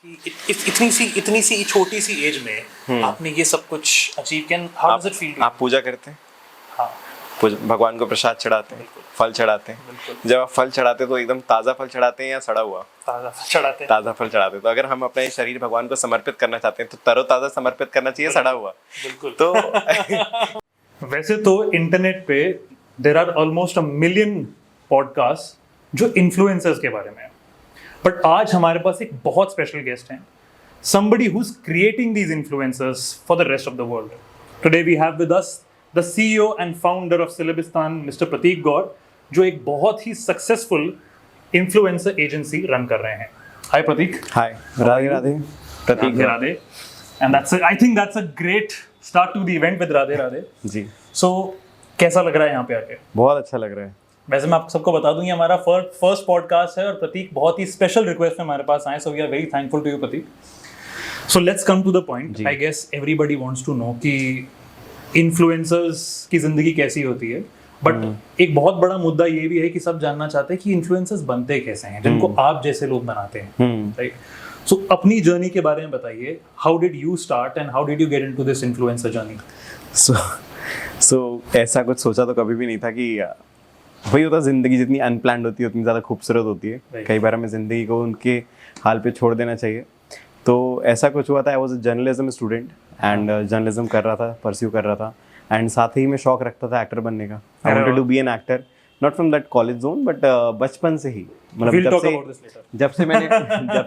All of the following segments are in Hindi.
कि इतनी सी छोटी सी एज में आपने ये सब कुछ अचीव किया, हाउ डज इट फील? आप पूजा करते हैं? हाँ, भगवान को प्रसाद चढ़ाते हैं, फल चढ़ाते हैं। जब आप फल चढ़ाते हैं तो एकदम ताज़ा फल चढ़ाते हैं या सड़ा हुआ? ताज़ा फल चढ़ाते हैं। ताज़ा फल चढ़ाते हैं। तो अगर हम अपना ये शरीर भगवान को समर्पित करना चाहते हैं तो तरोताज़ा समर्पित करना चाहिए, सड़ा हुआ? बिल्कुल। तो वैसे तो इंटरनेट पे there are almost 1 million podcast जो इन्फ्लुएंसर्स के बारे में है, बट आज हमारे पास एक बहुत स्पेशल गेस्ट हैं, somebody who's creating these influencers for the rest of the world. Today we have with us the CEO and founder of Syllabistan, Mr. Prateek Gaur, जो एक बहुत ही सक्सेसफुल इन्फ्लुएंसर एजेंसी रन कर रहे हैं. Hi Prateek. Hi, Radhe Radhe. Prateek Radhe Radhe. And I think that's a great start to the event with Radhe Radhe. Ji. So कैसा लग रहा है यहाँ पे आके? बहुत अच्छा लग रहा है। वैसे मैं आप सबको बता दूं ये हमारा फर्स्ट पॉडकास्ट है और प्रतीक बहुत ही स्पेशल रिक्वेस्ट में हमारे पास आए, so we are very thankful to you Prateek. So let's come to the point. I guess everybody wants to know कि इन्फ्लुएंसर्स की जिंदगी कैसी होती है, बट एक बहुत बड़ा मुद्दा ये भी है कि सब जानना चाहते हैं कि इन्फ्लुएंसर्स बनते कैसे हैं, जिनको आप जैसे लोग बनाते हैं, राइट? सो अपनी जर्नी के बारे में बताइए. How did you start and how did you get into this influencer journey? So ऐसा कुछ सोचा तो कभी भी नहीं था कि वही होता, जिंदगी जितनी अनप्लान्ड होती है उतनी ज़्यादा खूबसूरत होती है. कई बार हमें ज़िंदगी को उनके हाल पे छोड़ देना चाहिए. तो ऐसा कुछ हुआ था. I was a journalism student and journalism कर रहा था, परस्यू कर रहा था, एंड साथ ही में शौक रखता था एक्टर बनने का. I wanted to be an actor, not from that college zone, but बचपन से ही, मतलब जब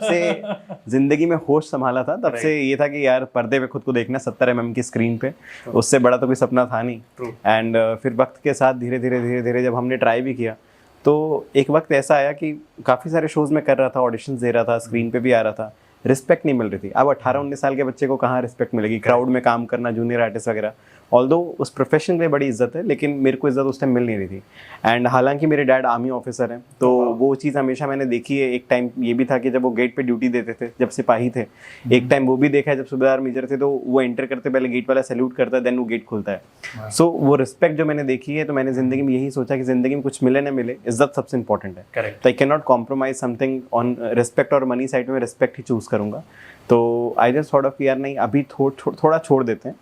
से जिंदगी में होश संभाला था तब से ये था कि यार पर्दे पे खुद को देखना 70 mm की स्क्रीन पे, उससे बड़ा तो कोई सपना था नहीं. एंड फिर वक्त के साथ धीरे धीरे जब हमने ट्राई भी किया तो एक वक्त ऐसा आया कि काफ़ी सारे शोज़ में कर रहा था, ऑडिशंस दे रहा था, स्क्रीन पे भी आ रहा था, रिस्पेक्ट नहीं मिल रही थी. अब 18-19 साल के बच्चे को कहाँ रिस्पेक्ट मिलेगी? क्राउड में काम करना, जूनियर आर्टिस्ट वगैरह, ऑल्दो उस प्रोफेशन में बड़ी इज्जत है, लेकिन मेरे को इज्जत उस टाइम मिल नहीं रही थी. एंड हालांकि मेरे डैड आर्मी ऑफिसर हैं, तो वो चीज़ हमेशा मैंने देखी है. एक टाइम ये भी था कि जब वो गेट पे ड्यूटी देते थे, जब सिपाही थे, एक टाइम वो भी देखा है जब सूबेदार मेजर थे, तो वो एंटर करते पहले गेट वाला सैल्यूट करता है, देन वो गेट खुलता है. सो वो रिस्पेक्ट जो मैंने देखी है, तो मैंने जिंदगी में यही सोचा कि जिंदगी में कुछ मिले ना मिले, इज्जत सबसे इंपॉर्टेंट है. तो I can not compromise something on respect, और मनी साइड में रिस्पेक्ट ही चूज करूंगा. तो आई जस्ट थॉट ऑफ यार नहीं, अभी थोड़ा छोड़ देते हैं.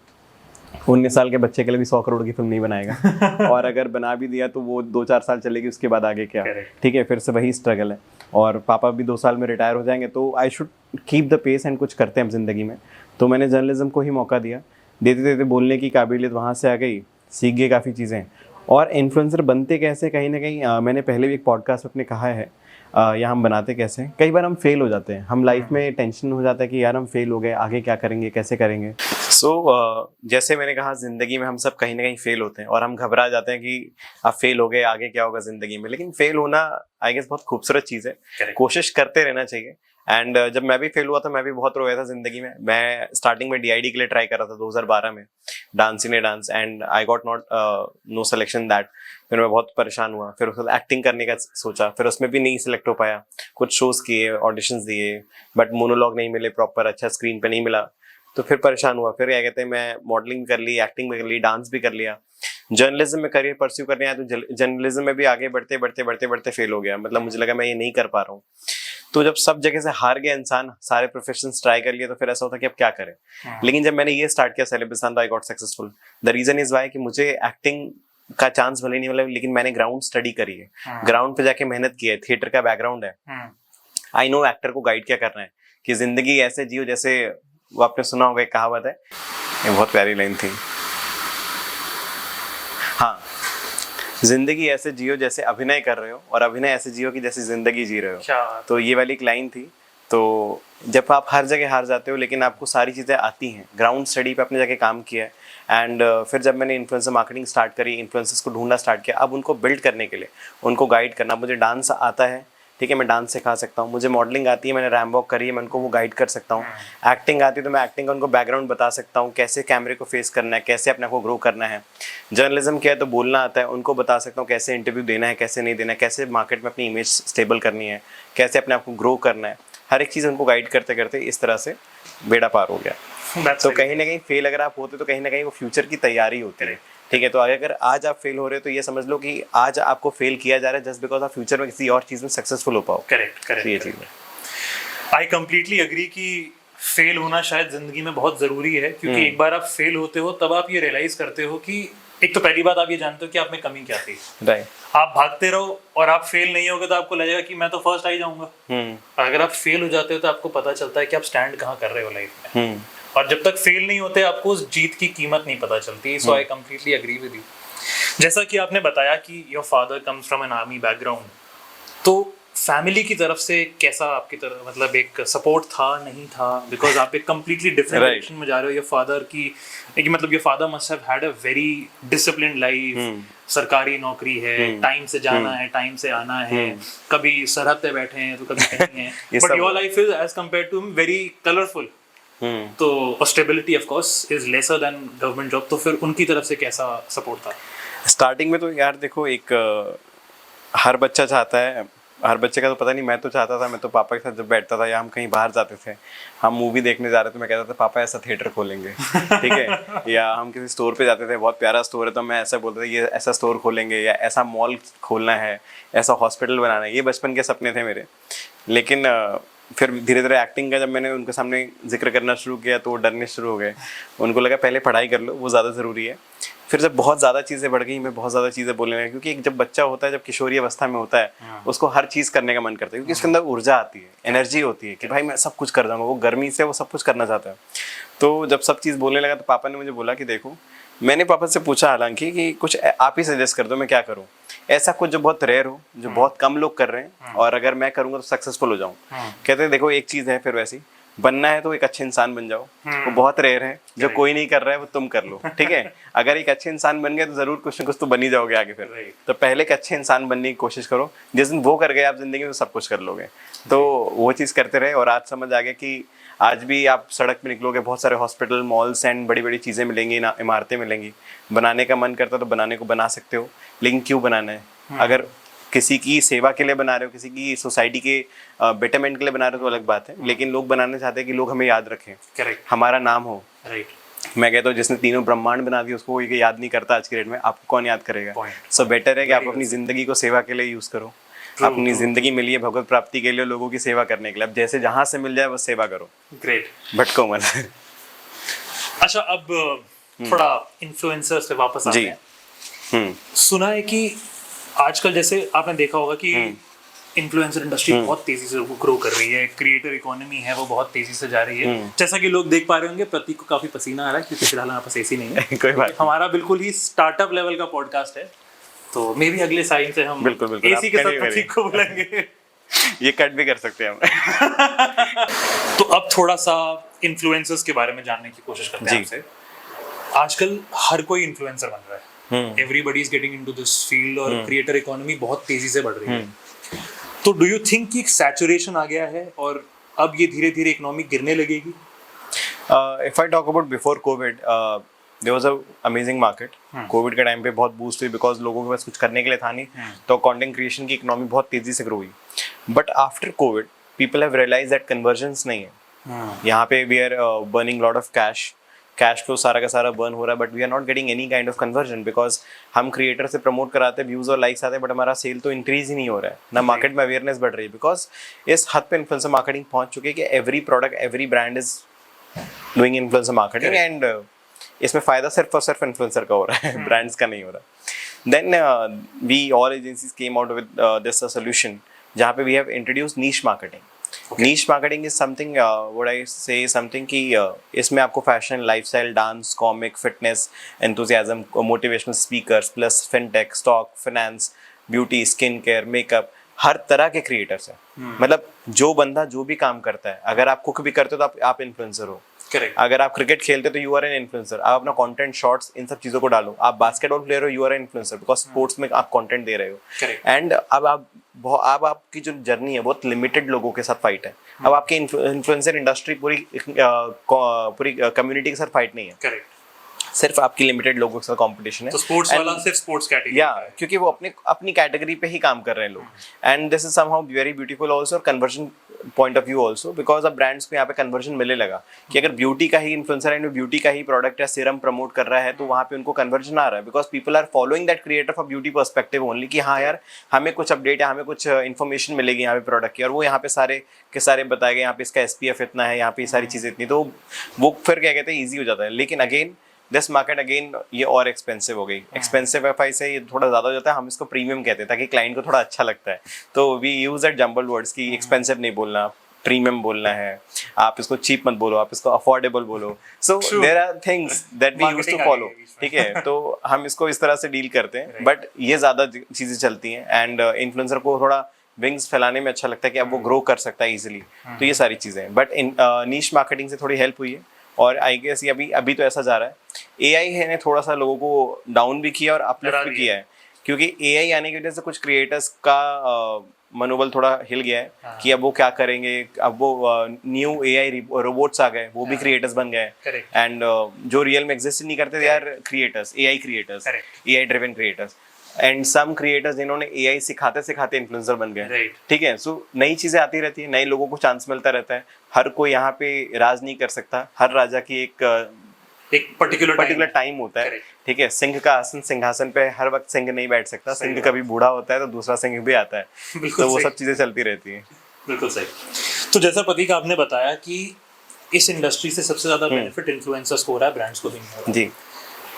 19 साल के बच्चे के लिए भी 100 करोड़ की फिल्म नहीं बनाएगा और अगर बना भी दिया तो वो 2-4 साल चलेगी, उसके बाद आगे क्या? ठीक है, फिर से वही स्ट्रगल है. और पापा भी 2 साल में रिटायर हो जाएंगे, तो I should keep the pace and कुछ करते हैं हम जिंदगी में. तो मैंने जर्नलिज्म को ही मौका दिया. देते देते बोलने की काबिलियत वहाँ से आ गई, सीख गए काफ़ी चीज़ें. और इन्फ्लुएंसर बनते कैसे, कहीं ना कहीं मैंने पहले भी एक पॉडकास्ट अपने कहा है, या हम बनाते कैसे. कई बार हम फेल हो जाते हैं, हम लाइफ में टेंशन हो जाता है कि यार हम फेल हो गए, आगे क्या करेंगे, कैसे करेंगे. जैसे मैंने कहा, जिंदगी में हम सब कहीं ना कहीं फेल होते हैं और हम घबरा जाते हैं कि अब फेल हो गए, आगे क्या होगा जिंदगी में. लेकिन फेल होना आई गेस बहुत खूबसूरत चीज़ है. कोशिश करते रहना चाहिए. एंड जब मैं भी फेल हुआ था, मैं भी बहुत रोया था जिंदगी में. मैं स्टार्टिंग में DID के लिए ट्राई कर रहा था 2012 में, dance in a dance, and I got no selection that. फिर मैं बहुत परेशान हुआ. फिर उसके बाद एक्टिंग करने का सोचा, फिर उसमें भी नहीं सिलेक्ट हो पाया. कुछ शोज किए, ऑडिशंस दिए, बट मोनोलॉग नहीं मिले प्रॉपर, अच्छा स्क्रीन पे नहीं मिला. तो फिर परेशान हुआ. फिर क्या कहते हैं, मैं मॉडलिंग कर ली, एक्टिंग भी कर ली, डांस भी कर लिया. जर्नलिज्म में करियर परस्यू करने आया, तो जर्नलिज्म में भी आगे बढ़ते फेल हो गया. मतलब मुझे लगा मैं ये नहीं कर पा रहा हूँ. तो जब सब जगह से हार गया इंसान, सारे प्रोफेशंस ट्राई कर लिए, तो फिर ऐसा होता कि अब क्या करें. लेकिन जब मैंने ये स्टार्ट किया सिलेबस्तान, तो I got successful. The reason is why कि मुझे एक्टिंग का चांस भले नहीं मिला, लेकिन मैंने ग्राउंड स्टडी करी है, ग्राउंड पे जाके मेहनत की है, थिएटर का बैकग्राउंड है. आई नो एक्टर को गाइड क्या करना है, कि जिंदगी ऐसे जियो जैसे, वो आपने सुना होगा, एक कहावत है, ये बहुत प्यारी लाइन थी. हाँ, जिंदगी ऐसे जियो जैसे अभिनय कर रहे हो, और अभिनय ऐसे जियो कि जैसे जिंदगी जी रहे हो. तो ये वाली एक लाइन थी. तो जब आप हर जगह हार जाते हो, लेकिन आपको सारी चीज़ें आती हैं, ग्राउंड स्टडी पे अपने जाके काम किया है. एंड फिर जब मैंने इन्फ्लुएंसर मार्केटिंग स्टार्ट करी, इन्फ्लुएंसर्स को ढूंढना स्टार्ट किया, अब उनको बिल्ड करने के लिए, उनको गाइड करना. मुझे डांस आता है, ठीक है, मैं डांस सिखा सकता हूँ. मुझे मॉडलिंग आती है, मैंने रैम वॉक करी है, मैं उनको वो गाइड कर सकता हूँ. एक्टिंग आती है, तो मैं एक्टिंग का उनको बैकग्राउंड बता सकता हूँ, कैसे कैमरे को फेस करना है, कैसे अपने को ग्रो करना है. जर्नलिज्म क्या है, तो बोलना आता है, उनको बता सकता हूँ कैसे इंटरव्यू देना है, कैसे नहीं देना है, कैसे मार्केट में अपनी इमेज स्टेबल करनी है, कैसे अपने आप को ग्रो करना है. हर एक चीज़ उनको गाइड करते करते इस तरह से बेड़ा पार हो गया. तो कहीं ना कहीं फेल अगर आप होते, तो कहीं ना कहीं वो फ्यूचर की तैयारी होती है. ठीक है, तो अगर आज आप फेल हो रहे हो, तो ये समझ लो कि आज आपको फेल किया जा रहा है जस्ट बिकॉज आप फ्यूचर में किसी और चीज़ में सक्सेसफुल हो पाओ. करेक्ट. ये चीज़ है. आई कंप्लीटली अग्री कि फेल होना शायद जिंदगी में बहुत जरूरी है, क्योंकि एक बार आप फेल होते हो तब आप ये रियलाइज करते हो कि एक तो पहली बात आप ये जानते हो कि आप में कमी क्या थी। राइट। आप भागते रहो और आप फेल नहीं होगे तो आपको लगेगा कि मैं तो फर्स्ट आ ही जाऊंगा। अगर आप फेल हो जाते हो तो आपको पता चलता है कि आप स्टैंड कहाँ कर रहे हो लाइफ में। और जब तक फेल नहीं होते आपको उस जीत की कीमत नहीं पता चलती। So I completely agree with you. जैसा कि आपने बताया कि your father comes from an army background, तो फैमिली की तरफ से कैसा आपकी तरफ मतलब एक सपोर्ट था नहीं था? बिकॉज आप एक कंप्लीटली डिफरेंट डायरेक्शन में जा रहे हो। योर फादर की मतलब your father must have had a very disciplined life. सरकारी नौकरी है, टाइम से जाना है, टाइम से आना है, कभी सरहद पे बैठे हैं तो कभी कहीं हैं। But your life is as compared to him very colourful. तो stability of course is lesser than government job. तो फिर उनकी तरफ से कैसा सपोर्ट था? स्टार्टिंग में तो यार देखो, एक हर बच्चा चाहता है, हर बच्चे का तो पता नहीं, मैं तो चाहता था, मैं तो पापा के साथ जब बैठता था या हम कहीं बाहर जाते थे, हम मूवी देखने जा रहे थे, मैं कहता था पापा ऐसा थिएटर खोलेंगे, ठीक है। या हम किसी स्टोर पे जाते थे, बहुत प्यारा स्टोर है, तो मैं ऐसा बोलता था ये ऐसा स्टोर खोलेंगे या ऐसा मॉल खोलना है, ऐसा हॉस्पिटल बनाना है। ये बचपन के सपने थे मेरे। लेकिन फिर धीरे धीरे एक्टिंग का जब मैंने उनके सामने जिक्र करना शुरू किया तो वो डरने शुरू हो गए। उनको लगा पहले पढ़ाई कर लो, वो ज़्यादा ज़रूरी है। फिर जब बहुत ज़्यादा चीज़ें बढ़ गई, मैं बहुत ज़्यादा चीज़ें बोलने लगा, क्योंकि एक जब बच्चा होता है, जब किशोरी अवस्था में होता है, उसको हर चीज़ करने का मन करता है, क्योंकि उसके अंदर ऊर्जा आती है, एनर्जी होती है कि भाई मैं सब कुछ कर जाऊँगा। वो गर्मी से वो सब कुछ करना चाहता है। तो जब सब चीज़ बोलने लगा तो पापा ने मुझे बोला कि देखो, मैंने पापा से पूछा हालांकि कि कुछ आप ही सजेस्ट कर दो, मैं क्या करूँ, ऐसा कुछ जो बहुत रेयर हो, जो बहुत कम लोग कर रहे हैं और अगर मैं करूँगा तो सक्सेसफुल हो जाऊँ। कहते देखो एक चीज़ है, फिर वैसी बनना है तो एक अच्छे इंसान बन जाओ। वो बहुत रेयर है, जो कोई नहीं कर रहा है वो तुम कर लो, ठीक है। अगर एक अच्छे इंसान बन गए तो जरूर कुछ ना कुछ तो बन ही जाओगे आगे फिर। तो पहले एक अच्छे इंसान बनने की कोशिश करो, जिस दिन वो कर गए आप जिंदगी में तो सब कुछ कर लोगे। तो वो चीज़ करते रहे और आज समझ आ गया कि आज भी आप सड़क पे निकलोगे, बहुत सारे हॉस्पिटल, मॉल्स एंड बड़ी बड़ी चीज़ें मिलेंगी, इमारतें मिलेंगी। बनाने का मन करता तो बनाने को बना सकते हो, लेकिन क्यों बनाना है? अगर किसी की सेवा के लिए बना रहे हो, किसी की सोसाइटी के बेटरमेंट के लिए बना रहे हो तो अलग बात है, लेकिन लोग बनाने चाहते हैं कि लोग हमें याद रखें, करेक्ट, हमारा नाम हो। राइट। मैं कहता हूँ जिसने तीनों ब्रह्मांड बना दिए उसको कोई याद नहीं करता आज की डेट में, आपको कौन याद करेगा? सो बेटर है कि आप अपनी जिंदगी को सेवा के लिए यूज करो। अपनी जिंदगी मिली है भगवत प्राप्ति के लिए, लोगों की सेवा करने के लिए। अब जैसे जहां से मिल जाए बस सेवा करो। ग्रेट, भटको मत। अच्छा, अब थोड़ा इन्फ्लुएंसर्स पे वापस आते हैं। सुना है कि आजकल जैसे आपने देखा होगा कि इन्फ्लुएंसर इंडस्ट्री बहुत तेजी से ग्रो कर रही है, क्रिएटर इकोनॉमी है वो बहुत तेजी से जा रही है। जैसा कि लोग देख पा रहे होंगे, प्रतीक को काफी पसीना आ रहा है क्योंकि फिलहाल हमारे पास एसी नहीं है। कोई बात, हमारा बिल्कुल ही स्टार्टअप लेवल का पॉडकास्ट है, तो मे भी अगले साइन से हम बिल्कुल एसी के साथ प्रतीक को बुलाएंगे। ये कट भी कर सकते हैं हम। तो अब थोड़ा सा इन्फ्लुएंसर्स के बारे में जानने की कोशिश करते हैं आपसे। आजकल हर कोई इन्फ्लुएंसर बन रहा है, everybody is getting into this field और क्रिएटर इकोनॉमी बहुत तेजी से बढ़ रही है। तो डू यू थिंक कि एक सैचुरेशन आ गया है और अब ये धीरे धीरे इकोनॉमी गिरने लगेगी? If I talk about before covid, there was a amazing market. Covid के टाइम पे बहुत बूस्ट हुई बिकॉज लोगों के पास कुछ करने के लिए था नहीं, तो कंटेंट क्रिएशन की इकोनॉमी बहुत तेजी से ग्रो हुई। But after covid people have realise that convergence नहीं है। यहाँ पे we are burning lot of cash flow सारा का सारा बर्न हो रहा है, but we are not getting any kind of conversion because हम क्रिएटर से प्रमोट कराते हैं, व्यूज और लाइक्स आते हैं, बट हमारा सेल तो इंक्रीज ही नहीं हो रहा है, ना मार्केट में अवेयरनेस बढ़ रही है। बिकॉज इस हद पे इन्फ्लुएंसर मार्केटिंग पहुंच चुकी है कि every product, every brand is doing influencer marketing and इसमें फायदा सिर्फ और सिर्फ इन्फ्लुएंसर का हो रहा है, ब्रांड्स का नहीं हो रहा। Then we all agencies came out with this solution जहाँ पे we have introduced niche marketing. Niche marketing is something what I say something कि इसमें आपको fashion, lifestyle, dance, comic, fitness, enthusiasm, motivational speakers plus fintech, stock, finance, beauty, skin care, makeup, हर तरह के क्रिएटर्स हैं। मतलब जो बंदा जो भी काम करता है, अगर आप कुक भी करते हो तो आप इन्फ्लुएंसर हो। Correct. अगर आप क्रिकेट खेलते हो तो यू आर एन इन्फ्लुएंसर। आप अपना कंटेंट, शॉर्ट्स, इन सब चीजों को डालो। आप बास्केटबॉल प्लेयर हो, you are an influencer because sports में आप कंटेंट दे रहे हो। एंड अब आपकी जो जर्नी है बहुत लिमिटेड लोगों के साथ फाइट है। अब आपकी इन्फ्लुएंसर इंडस्ट्री पूरी कम्युनिटी के साथ फाइट नहीं है। Correct. सिर्फ आपकी लिमिटेड लोगों के साथ कंपटीशन है। तो स्पोर्ट्स वाला सिर्फ स्पोर्ट्स कैटेगरी या क्योंकि वो अपनी कैटेगरी पे ही काम कर रहे हैं लोग, and this is somehow very beautiful also, और conversion point of view also, because अब ब्रांड्स को यहाँ पे कन्वर्जन मिलने लगा कि अगर ब्यूटी का ही इन्फ्लुएंसर है, ब्यूटी का ही प्रोडक्ट या सीरम प्रमोट कर रहा है, तो वहाँ पे उनको कन्वर्जन आ रहा है, because people are following that creator for beauty perspective only, कि हाँ यार हमें कुछ अपडेट या हमें कुछ इन्फॉर्मेशन मिलेगी यहाँ पे प्रोडक्ट की, और वो यहाँ पे सारे के सारे बताए गए, यहाँ पे इसका SPF इतना है, यहाँ पे सारी चीज़ें इतनी, तो वो फिर क्या कहते हैं ईजी हो जाता है। लेकिन अगेन दिस मार्केट अगेन ये और एक्सपेंसिव हो गई, एक्सपेंसिव एफआई से ये थोड़ा ज़्यादा हो जाता है, हम इसको प्रीमियम कहते हैं ताकि क्लाइंट को थोड़ा अच्छा लगता है, तो we use that jumble words की एक्सपेंसिव नहीं बोलना, प्रीमियम बोलना है, आप इसको चीप मत बोलो, आप इसको अफोर्डेबल बोलो, so there are things that we use to follow, ठीक है, तो हम इसको इस तरह से डील करते हैं, बट ये ज़्यादा चीज़ें चलती हैं, एंड इन्फ्लुएंसर को थोड़ा विंग्स फैलाने में अच्छा लगता है कि अब वो ग्रो कर सकता है इजीली, तो ये सारी चीज़ें हैं, बट नीश मार्केटिंग से थोड़ी हेल्प हुई है, और आई गेस अभी तो ऐसा जा रहा है। AI ने थोड़ा सा लोगों को डाउन भी किया और अपलिफ्ट भी किया है, क्योंकि AI आने की वजह से कुछ क्रिएटर्स का मनोबल थोड़ा हिल गया है कि अब वो क्या करेंगे, अब वो न्यू AI रोबोट्स आ गए, वो भी क्रिएटर्स बन गए, एंड जो रियल में एग्जिस्ट नहीं करते, they are creators, AI creators, AI driven creators, and some creators जिन्होंने AI सिखाते सिखाते इन्फ्लुएंसर बन गए, ठीक है। सो नई चीजें आती रहती है, नए लोगों को चांस मिलता रहता है, हर कोई यहाँ पे राज नहीं कर सकता, हर राजा की एक पर्टिकुलर टाइम होता है, ठीक है। सिंह का आसन सिंहासन पे हर वक्त सिंह नहीं बैठ सकता, सिंह कभी बूढ़ा होता है तो दूसरा सिंह भी आता है, तो वो सब चीजें चलती रहती है। बिल्कुल सही। तो जैसा प्रतीक आपने बताया कि इस इंडस्ट्री से सबसे ज्यादा बेनिफिट इन्फ्लुएंसर्स को हो रहा है, ब्रांड्स को भी नहीं हो रहा। जी,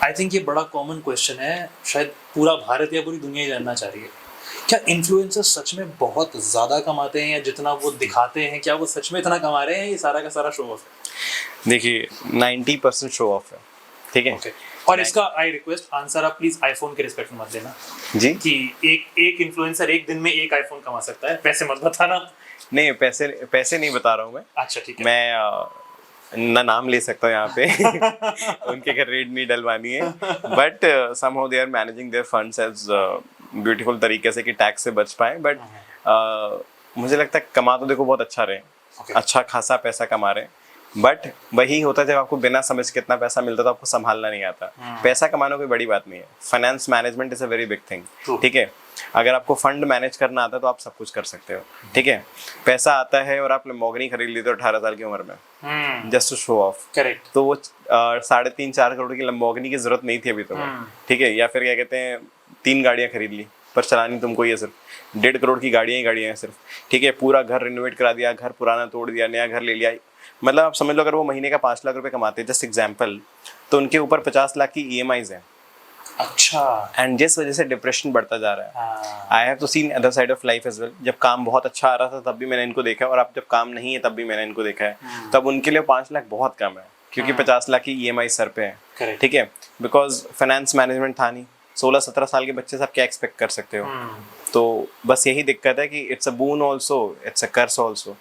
आई थिंक ये बड़ा कॉमन क्वेश्चन है, शायद पूरा भारत या पूरी दुनिया ही जानना चाह रही है, क्या इन्फ्लुएंसर्स सच में बहुत ज्यादा कमाते हैं, या जितना वो दिखाते हैं क्या वो सच में इतना कमा रहे हैं, ये सारा का सारा शो ऑफ है? देखिए 90% शो ऑफ है, ठीक है। और इसका आई रिक्वेस्ट आंसर आप प्लीज आईफोन के रिस्पेक्ट में मत देना जी, कि एक इन्फ्लुएंसर एक दिन में एक आईफोन कमा सकता है, पैसे मत बताना। नहीं, पैसे नहीं बता रहा हूँ मैं। अच्छा ठीक है, मैं ना नाम ले सकता हूँ यहाँ पे उनके घर रेड नहीं डलवानी है, but somehow they are managing their funds as beautiful तरीके से कि टैक्स से बच पाए, बट मुझे लगता है कमा तो देखो बहुत अच्छा रहे, अच्छा खासा पैसा कमा रहे हैं, बट वही होता है जब आपको बिना समझ कितना पैसा मिलता तो आपको संभालना नहीं आता। पैसा कमाना कोई बड़ी बात नहीं है, finance management is a very big thing, ठीक है। अगर आपको फंड मैनेज करना आता है तो आप सब कुछ कर सकते हो, ठीक है। पैसा आता है और आप लैम्बोर्गिनी खरीद लेते हो 18 साल की उम्र में, just to show off, correct, तो वो 3.5-4 करोड़ की लैम्बोर्गिनी की जरूरत नहीं थी अभी तो, ठीक है। या फिर क्या कहते हैं 3 गाड़ियाँ खरीद ली, पर चलानी तुमको ही है सिर्फ 1.5 करोड़ की गाड़ियाँ हैं सिर्फ, ठीक है। पूरा घर रिनोवेट करा दिया, घर पुराना तोड़ दिया, नया घर ले लिया, मतलब आप समझ लो अगर वो महीने का 5 लाख रुपए कमाते हैं, जस्ट एग्जाम्पल, तो उनके ऊपर 50 लाख की EMIs हैं। अच्छा, एंड जिस वजह से डिप्रेशन बढ़ता जा रहा है। आई हैव तो seen other side of life as well, जब काम बहुत अच्छा आ रहा था तब भी मैंने इनको देखा है, और अब जब काम नहीं है तब भी मैंने इनको देखा है, तब उनके लिए 5 लाख बहुत कम है, क्योंकि 50 लाख की EMI सर पे है, ठीक है। बिकॉज फाइनेंस मैनेजमेंट था नहीं, 16-17 साल के बच्चे से आप क्या एक्सपेक्ट कर सकते हो, तो बस यही दिक्कत है कि it's a boon also, it's a curse also,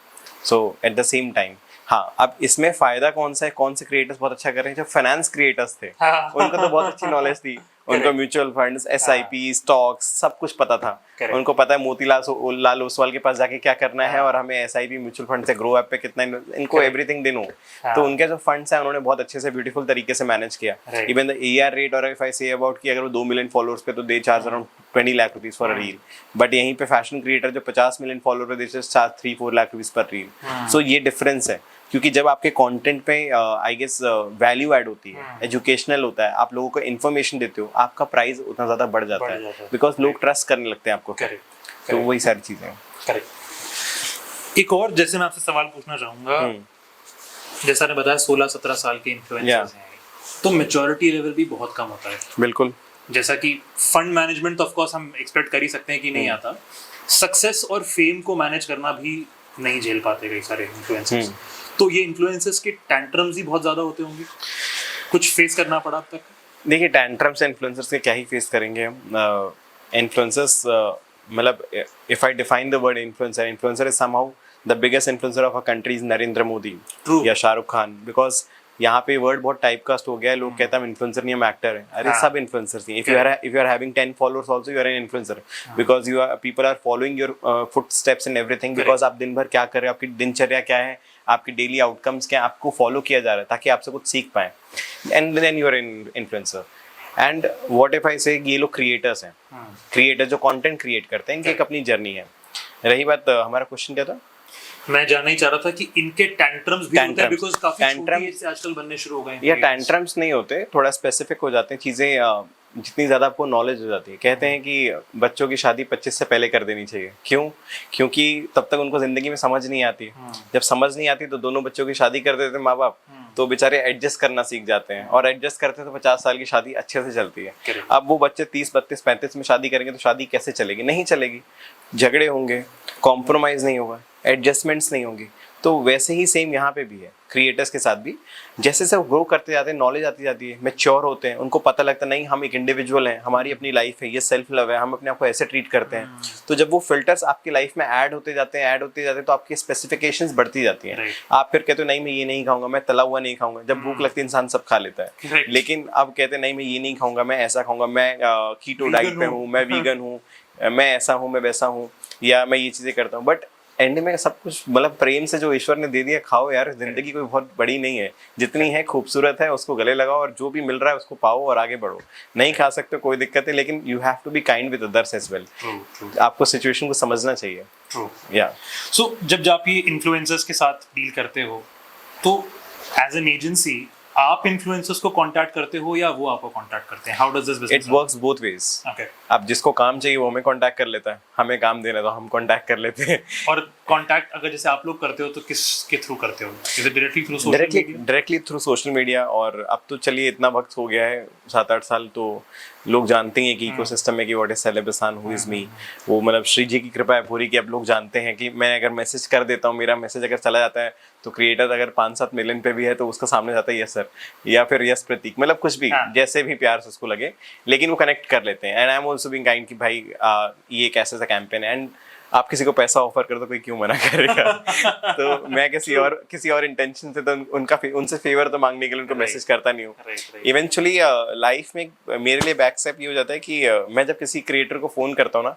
so at the same time. हाँ, अब इसमें फायदा कौन सा है, कौन से क्रिएटर्स बहुत अच्छा कर रहे हैं, जो फाइनेंस क्रिएटर्स थे उनको तो बहुत अच्छी नॉलेज थी, उनको म्यूचुअल फंड्स, SIP, स्टॉक्स सब कुछ पता था, उनको पता है मोतीलाल ओसवाल के पास जाके क्या करना है, और हमें SIP म्यूचुअल फंड से ग्रो ऐप पे कितना, इनको एवरीथिंग दे नो, तो उनके जो फंड्स हैं उन्होंने बहुत अच्छे से ब्यूटीफुल तरीके से मैनेज किया। इवन द AR रेट, और इफ आई से अबाउट कि अगर वो 2 मिलियन फॉलोअर्स पे तो they charge around 20 lakh rupees for a reel, but यहीं पे फैशन क्रिएटर जो 50 मिलियन फॉलोअर पे दे 3-4 लाख रुपीज पर रील, सो ये डिफरेंस है, क्योंकि जब आपके कंटेंट पे आई गेस वैल्यू ऐड होती है, एजुकेशनल होता है, आप लोगों को इन्फॉर्मेशन देते हो, आपका प्राइस उतना ज्यादा बढ़ जाता है, बिकॉज लोग ट्रस्ट करने लगते हैं आपको, तो वही सारी चीजें हैं। करेक्ट। एक और जैसे मैं आपसे सवाल पूछना चाहूंगा, जैसा ने बताया 16-17 साल के इन्फ्लुएंसर्स हैं, तो मैच्योरिटी लेवल भी बहुत कम होता है। बिल्कुल, जैसा कि फंड मैनेजमेंट ऑफ कोर्स हम एक्सपेक्ट कर ही सकते हैं कि नहीं आता, सक्सेस और फेम को मैनेज करना भी नहीं झेल पाते कई सारे इन्फ्लुएंसर्स, तो ये इन्फ्लुएंसर्स के टैंट्रम्स ही बहुत ज्यादा होते होंगे, कुछ फेस करना पड़ा अब तक? देखिए, टैंट्रम्स इन्फ्लुएंसर्स के क्या ही फेस करेंगे हम, इन्फ्लुएंसर्स मतलब if I define the word influencer is somehow the biggest influencer of a country is Narendra Modi या शाहरुख खान, बिकॉज यहाँ पे वर्ड बहुत टाइपकास्ट हो गया है, लोग कहते हैं हम इन्फ्लुएंसर नहीं हम एक्टर हैं। अरे सब इन्फ्लुएंसर्स नहीं, if you are having 10 followers also you are an influencer, because you are people are following your footsteps in everything, because आप दिन भर क्या कर रहे हो, आपकी दिनचर्या क्या है, आपकी डेली आउटकम्स क्या है, आपको फॉलो किया जा रहा है ताकि आपसे कुछ सीख पाए, and then you are an influencer. And what if I say ये लोग क्रिएटर्स हैं, क्रिएटर जो कंटेंट क्रिएट करते हैं, इनकी एक अपनी जर्नी है। रही बात हमारा क्वेश्चन क्या था, मैं जानना ही चाह रहा था कि इनके टैंट्रम्स भी होते हैं, बिकॉज़ काफी छोटी एज से आजकल बनने शुरू हो गए हैं। या टैंट्रम्स नहीं होते, थोड़ा स्पेसिफिक हो जाते हैं चीजें, जितनी ज्यादा आपको नॉलेज हो जाती है। कहते हैं कि बच्चों की शादी 25 से पहले कर देनी चाहिए, क्यों? क्योंकि तब तक उनको जिंदगी में समझ नहीं आती। जब समझ नहीं आती तो दोनों बच्चों की शादी कर देते माँ बाप, तो बेचारे एडजस्ट करना सीख जाते हैं, और एडजस्ट करते हैं तो 50 साल की शादी अच्छे से चलती है। अब वो बच्चे 30, 32, 35 में शादी करेंगे तो शादी कैसे चलेगी? नहीं चलेगी, झगड़े होंगे, कॉम्प्रोमाइज नहीं होगा, एडजस्टमेंट्स नहीं होंगी। तो वैसे ही सेम यहाँ पे भी है, क्रिएटर्स के साथ भी जैसे सब ग्रो करते जाते हैं, नॉलेज आती जाती है, मैच्योर होते हैं, उनको पता लगता है नहीं हम एक इंडिविजुअल हैं, हमारी अपनी लाइफ है, ये सेल्फ लव है, हम अपने आप को ऐसे ट्रीट करते हैं। तो जब वो फिल्टर्स आपकी लाइफ में ऐड होते जाते हैं तो आपकी स्पेसिफिकेशंस बढ़ती जाती हैं। आप फिर कहते हो नहीं मैं ये नहीं खाऊंगा, मैं तला हुआ नहीं खाऊंगा। जब भूख लगती है इंसान सब खा लेता है, लेकिन अब कहते हैं नहीं मैं ये नहीं खाऊंगा, मैं ऐसा खाऊंगा, मैं कीटो डाइट पे हूँ, मैं वीगन हूँ, मैं ऐसा हूँ, मैं वैसा हूँ, या मैं ये चीजें करता हूँ। बट एंड में सब कुछ मतलब प्रेम से जो ईश्वर ने दे दिया खाओ यार, जिंदगी कोई बहुत बड़ी नहीं है, जितनी है खूबसूरत है, उसको गले लगाओ और जो भी मिल रहा है उसको पाओ और आगे बढ़ो। नहीं खा सकते कोई दिक्कत है, लेकिन you have to be kind with others as well. आपको सिचुएशन को समझना चाहिए। या सो जब आप ये इन्फ्लुएंसर्स के साथ डील करते हो तो एज एन एजेंसी आप इन्फ्लुएंसर्स को कांटेक्ट करते हो या वो आपको कांटेक्ट करते हैं? How does this business? It works both ways. Okay, अब जिसको काम चाहिए वो हमें कांटेक्ट कर लेता है, हमें काम देना तो हम कांटेक्ट कर लेते हैं। और कांटेक्ट अगर जैसे आप लोग करते हो तो किसके थ्रू करते हो? Is it directly through social media? Directly through social media. और अब तो चलिए इतना वक्त हो गया है, 7-8 साल, तो लोग जानते हैं कि इकोसिस्टम में कि व्हाट इज सेलेब हसन, हु इज मी। वो मतलब श्री जी की कृपा है पूरी कि अब लोग जानते हैं कि मैं अगर मैसेज कर देता हूँ, मेरा मैसेज अगर चला जाता है तो क्रिएटर अगर 5-7 मिलियन पे भी है तो उसका सामने जाता है यस सर, या फिर यस प्रतीक, मतलब कुछ भी जैसे भी प्यार से उसको लगे, लेकिन वो कनेक्ट कर लेते हैं। And I am also being kind कि भाई ये एक ऐसा कैंपेन है, एंड आप किसी को पैसा ऑफर कर दो कोई क्यों मना करेगा। तो मैं किसी और इंटेंशन से तो उनसे फेवर तो मांगने के लिए उनको मैसेज करता नहीं हूँ। इवेंचुअली लाइफ में मेरे लिए बैक स्टेप ये हो जाता है कि मैं जब किसी क्रिएटर को फोन करता हूँ ना,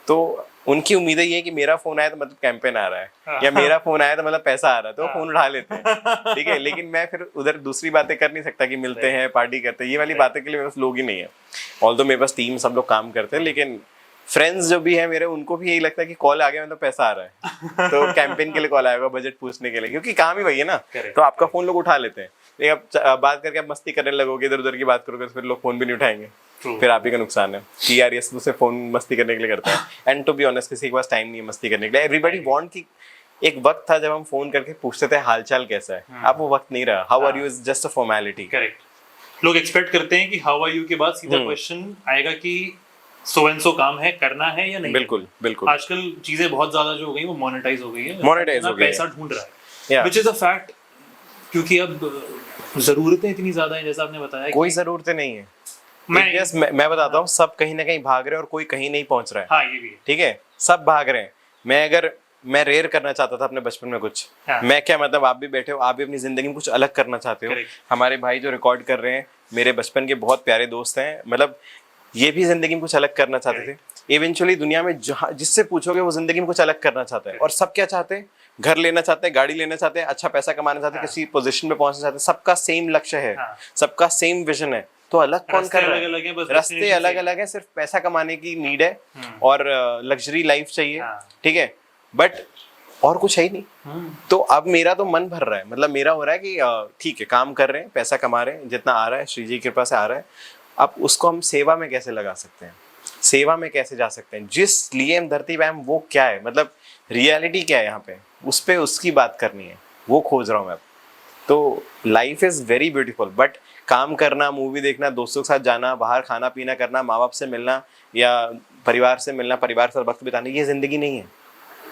तो उनकी उम्मीद ये है कि मेरा फोन आया तो मतलब कैंपेन आ रहा है, या मेरा फोन आया तो मतलब पैसा आ रहा है, तो वो फोन उठा लेते हैं। ठीक है, लेकिन मैं फिर उधर दूसरी बातें कर नहीं सकता कि मिलते हैं, पार्टी करते हैं, ये वाली बातें के लिए मेरे पास लोग ही नहीं है। ऑल्दो मेरे पास टीम सब लोग काम करते हैं, लेकिन फ्रेंड्स जो भी है मेरे, उनको भी यही लगता है कि कॉल आ गया मतलब पैसा आ रहा है, तो कैंपेन के लिए कॉल आएगा, बजट पूछने के लिए, क्योंकि काम ही वही है ना। तो आपका फोन लोग उठा लेते हैं, लेकिन अब बात करके आप मस्ती करने लगोगे, इधर उधर की बात करोगे तो फिर लोग फोन भी नहीं उठाएंगे। फिर आप ही का नुकसान है कि यार ये दूसरे फोन मस्ती करने के लिए करता है। एंड टू बी ऑनेस्ट किसी के पास टाइम नहीं है मस्ती करने के लिए। एवरीबॉडी वांट कि एक वक्त था जब हम फोन करके पूछते थे हालचाल कैसा है, अब वो वक्त नहीं रहा। How are you is just a formality. Correct. लोग एक्सपेक्ट करते हैं कि हाउ आर यू के बाद सीधा क्वेश्चन आएगा कि सो एंड सो काम है, करना है या नहीं। बिल्कुल बिल्कुल। आजकल चीजें बहुत ज्यादा जो हो गई वो मोनेटाइज हो गई है, मोनेटाइज हो गई है, पैसा ढूंढ रहा है, व्हिच इज अ फैक्ट। क्योंकि अब जरूरतें इतनी ज्यादा हैं, जैसा आपने बताया। कोई जरूरतें नहीं है। मैं बताता हूँ, सब कहीं ना कहीं भाग रहे हैं और कोई कहीं नहीं पहुंच रहा है। हाँ, ये भी है। ठीक है, सब भाग रहे हैं। मैं रेयर करना चाहता था अपने बचपन में कुछ। मैं क्या मतलब, आप भी बैठे हो, आप भी अपनी जिंदगी में कुछ अलग करना चाहते हो। हमारे भाई जो रिकॉर्ड कर रहे हैं, मेरे बचपन के बहुत प्यारे दोस्त हैं, मतलब ये भी जिंदगी में कुछ अलग करना चाहते थे। इवेंचुअली दुनिया में जिससे पूछोगे वो जिंदगी में कुछ अलग करना चाहता है। और सब क्या चाहते हैं? घर लेना चाहते हैं, गाड़ी लेना चाहते हैं, अच्छा पैसा कमाना चाहते हैं, किसी पोजीशन पे पहुंचना चाहते हैं। सबका सेम लक्ष्य है, सबका सेम विजन है। तो अलग कौन कर रहा है? रास्ते अलग अलग है, सिर्फ पैसा कमाने की नीड है और लग्जरी लाइफ चाहिए। ठीक है, बट और कुछ है ही नहीं। तो अब मेरा तो मन भर रहा है, मतलब मेरा हो रहा है कि ठीक है काम कर रहे हैं, पैसा कमा रहे हैं, जितना आ रहा है श्री जी की कृपा से आ रहा है, अब उसको हम सेवा में कैसे लगा सकते हैं, सेवा में कैसे जा सकते हैं, जिस लिए हम धरती पे हम वो क्या है, मतलब रियलिटी क्या है यहाँ पे, उस पे उसकी बात करनी है, वो खोज रहा हूँ मैं। तो life is very beautiful, but काम करना, मूवी देखना, दोस्तों के साथ जाना, बाहर खाना पीना करना, माँ बाप से मिलना या परिवार से मिलना, परिवार के साथ वक्त बिताना, ये जिंदगी नहीं है।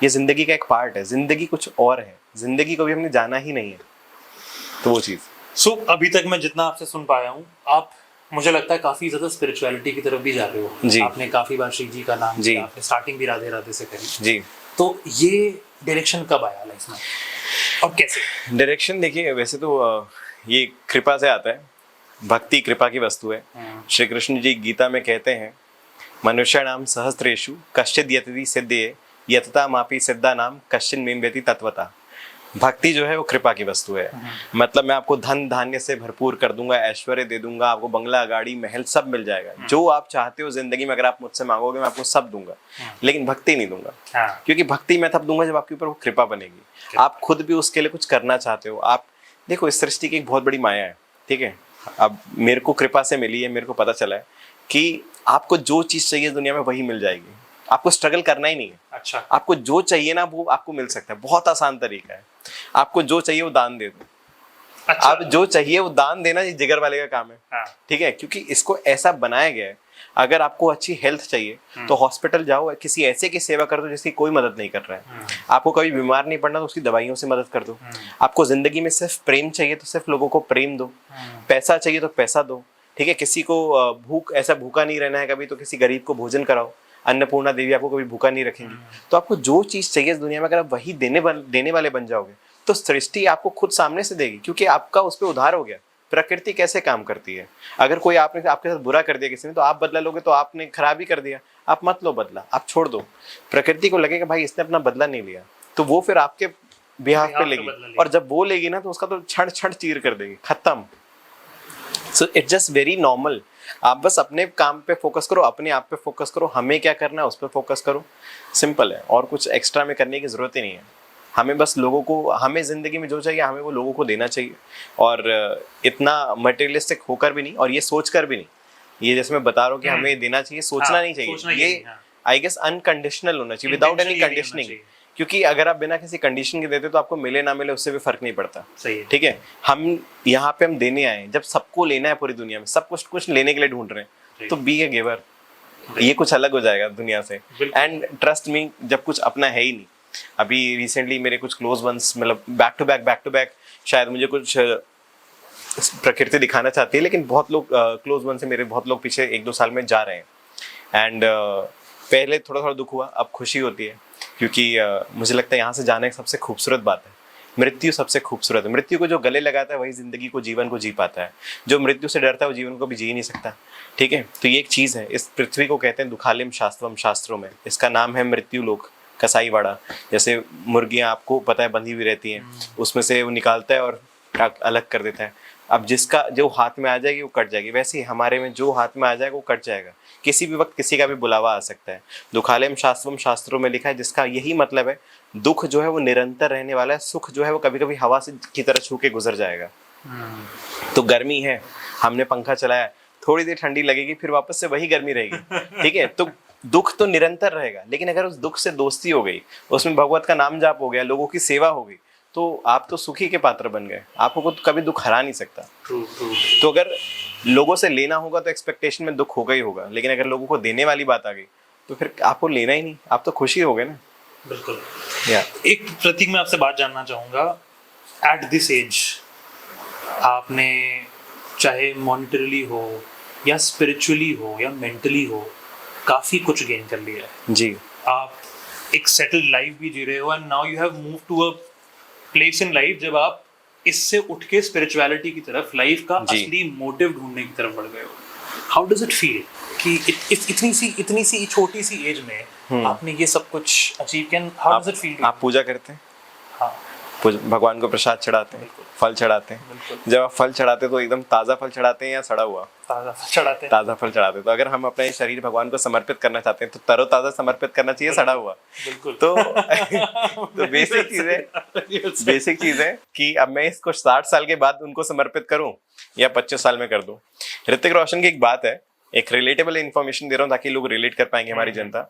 ये जिंदगी का एक पार्ट है, जिंदगी कुछ और है, जिंदगी को भी हमने जाना ही नहीं है। तो वो चीज। सो अभी तक मैं जितना आपसे सुन पाया हूँ, आप मुझे लगता है काफी ज्यादा स्पिरिचुअलिटी की तरफ भी जा रहे हो जी। आपने काफी बार श्री जी का नाम लिया, आपने स्टार्टिंग भी राधे राधे से करी जी। तो ये डायरेक्शन कब आया लाइफ में और कैसे? डायरेक्शन देखिए, वैसे तो ये कृपा से आता है। भक्ति कृपा की वस्तु है। श्री कृष्ण जी गीता में कहते हैं, मनुष्याणाम सहस्रेषु कश्चिद् यतति सिद्धये यतता मापि सिद्धा नाम कश्चिन् मिम्यति तत्वता। भक्ति जो है वो कृपा की वस्तु है। मतलब मैं आपको धन धान्य से भरपूर कर दूंगा, ऐश्वर्य दे दूंगा, आपको बंगला गाड़ी महल सब मिल जाएगा, जो आप चाहते हो जिंदगी में अगर आप मुझसे मांगोगे मैं आपको सब दूंगा, लेकिन भक्ति नहीं दूंगा। क्योंकि भक्ति मैं तब दूंगा जब आपके ऊपर वो कृपा बनेगी, आप खुद भी उसके लिए कुछ करना चाहते हो। आप देखो, इस सृष्टि की एक बहुत बड़ी माया है, ठीक है। अब मेरे को कृपा से मिली है, मेरे को पता चला है कि आपको जो चीज चाहिए दुनिया में वही मिल जाएगी, आपको स्ट्रगल करना ही नहीं है। अच्छा, आपको जो चाहिए ना वो आपको मिल सकता है, बहुत आसान तरीका है। आपको जो चाहिए वो दान दे दो। अच्छा, आप जो चाहिए वो दान देना, ये जिगर वाले का काम है। हाँ, ठीक है, क्योंकि इसको ऐसा बनाया गया है, अगर आपको अच्छी हेल्थ चाहिए तो हॉस्पिटल जाओ, किसी ऐसे की सेवा कर दो जिसकी कोई मदद नहीं कर रहा है। आपको कभी बीमार नहीं पड़ना तो उसकी दवाइयों से मदद कर दो। आपको जिंदगी में सिर्फ प्रेम चाहिए तो सिर्फ लोगों को प्रेम दो। पैसा चाहिए तो पैसा दो, ठीक है। किसी को ऐसा भूखा नहीं रहना है कभी, तो किसी गरीब को भोजन कराओ। अन्नपूर्णा देवी आपको कभी भूखा नहीं रखेंगी। तो आपको जो चीज चाहिए इस दुनिया में, अगर आप वही देने वाले बन जाओगे तो सृष्टि आपको खुद सामने से देगी, क्योंकि आपका उस पर उधार हो गया। प्रकृति कैसे काम करती है, अगर कोई आपने आपके साथ बुरा कर दिया किसी ने, तो आप बदला लोगे तो आपने खराब ही कर दिया। आप मत लो बदला, आप छोड़ दो। प्रकृति को लगेगा भाई इसने अपना बदला नहीं लिया, तो वो फिर आपके बिहाफ पे लेगी, और जब वो लेगी ना तो उसका तो क्षण क्षण चीर कर देगी, खत्म। So it's just very normal. आप बस अपने काम पे फोकस करो, अपने आप पे फोकस करो, हमें क्या करना है उस पर फोकस करो। सिंपल है, और कुछ एक्स्ट्रा में करने की जरूरत ही नहीं है। हमें बस लोगों को, हमें जिंदगी में जो चाहिए हमें वो लोगों को देना चाहिए, और इतना मटेरियलिस्टिक होकर भी नहीं, और ये सोचकर भी नहीं। ये जैसे मैं बता रहा हूँ कि हमें देना चाहिए, सोचना नहीं चाहिए। ये आई गेस अनकंडीशनल होना चाहिए, विदाउट एनी कंडीशनिंग। क्योंकि अगर आप बिना किसी कंडीशन के देते तो आपको मिले ना मिले उससे भी फर्क नहीं पड़ता। सही है। ठीक है, हम यहाँ पे हम देने आए, जब सबको लेना है पूरी दुनिया में, सब कुछ लेने के लिए ढूंढ रहे हैं, तो बी ए गिवर। ये कुछ अलग हो जाएगा दुनिया से। एंड ट्रस्ट मी, जब कुछ अपना है ही नहीं। अभी रिसेंटली मेरे कुछ क्लोज वंस, मतलब बैक टू बैक शायद मुझे कुछ प्रकृति दिखाना चाहती है, लेकिन बहुत लोग क्लोज वन से मेरे बहुत लोग पीछे 1-2 साल में जा रहे हैं। एंड पहले थोड़ा दुख हुआ, अब खुशी होती है, क्योंकि मुझे लगता है यहाँ से जाने की सबसे खूबसूरत बात है, मृत्यु सबसे खूबसूरत है। मृत्यु को जो गले लगाता है वही जिंदगी को, जीवन को जी पाता है। जो मृत्यु से डरता है वो जीवन को भी जी नहीं सकता। ठीक है, तो ये एक चीज़ है। इस पृथ्वी को कहते हैं दुखालिम शास्त्रम, शास्त्रों में इसका नाम है मृत्यु लोक, कसाईवाड़ा। जैसे मुर्गियाँ आपको पता है बंधी हुई रहती हैं, उसमें से वो निकालता है और अलग कर देता है। अब जिसका जो हाथ में आ जाएगी वो कट जाएगी, वैसे ही हमारे में जो हाथ में आ जाएगा वो कट जाएगा। किसी भी वक्त किसी का भी बुलावा आ सकता है। दुखालयम शास्त्रम, शास्त्रों में लिखा है, जिसका यही मतलब है दुख जो है वो निरंतर रहने वाला है, सुख जो है वो कभी कभी हवा से की तरह छू के गुजर जाएगा। तो गर्मी है, हमने पंखा चलाया, थोड़ी देर ठंडी लगेगी, फिर वापस से वही गर्मी रहेगी। ठीक है, तो दुख तो निरंतर रहेगा, लेकिन अगर उस दुख से दोस्ती हो गई, उसमें भगवत का नाम जाप हो गया, लोगों की सेवा हो गई, तो आप तो सुखी के पात्र बन गए। आपको तो कभी दुख हरा नहीं सकता। तो अगर लोगों से लेना होगा तो एक्सपेक्टेशन में दुख होगा ही होगा, लेकिन अगर लोगों को देने वाली बात आ गई तो फिर आपको लेना ही नहीं, आप तो खुशी हो गए ना। बिल्कुल। एक प्रतीक मैं आपसे बात जानना चाहूँगा, एट दिस एज आपने चाहे मॉनिटरली हो या स्पिरिचुअली हो या मेंटली हो, काफ़ी कुछ गेन कर लिया है जी। आप एक सेटल्ड लाइफ भी जी रहे हो, and now you have move to a place in life जब आप इससे उठ के स्पिरिचुअलिटी की तरफ, लाइफ का असली मोटिव ढूंढने की तरफ बढ़ गए हो। हाउ डज इट फील कि इतनी सी छोटी सी एज में आपने ये सब कुछ अचीव किया? How does it feel? आप पूजा करते हैं? हाँ, भगवान को प्रसाद चढ़ाते हैं, फल चढ़ाते हैं। जब आप फल चढ़ाते हैं तो एकदम ताज़ा फल चढ़ाते हैं या सड़ा हुआ? ताज़ा फल चढ़ाते हैं। ताज़ा फल चढ़ाते हैं। तो अगर हम अपना शरीर भगवान को समर्पित करना चाहते हैं तो तरोताज़ा समर्पित करना चाहिए, सड़ा हुआ? बिल्कुल। तो बेसिक चीज़ है कि अब मैं इसको 60 साल के बाद उनको समर्पित करूं या 25 साल में कर दूं। ऋतिक रोशन की एक बात है, एक रिलेटेबल इन्फॉर्मेशन दे रहा हूँ ताकि लोग रिलेट कर पाएंगे, हमारी जनता।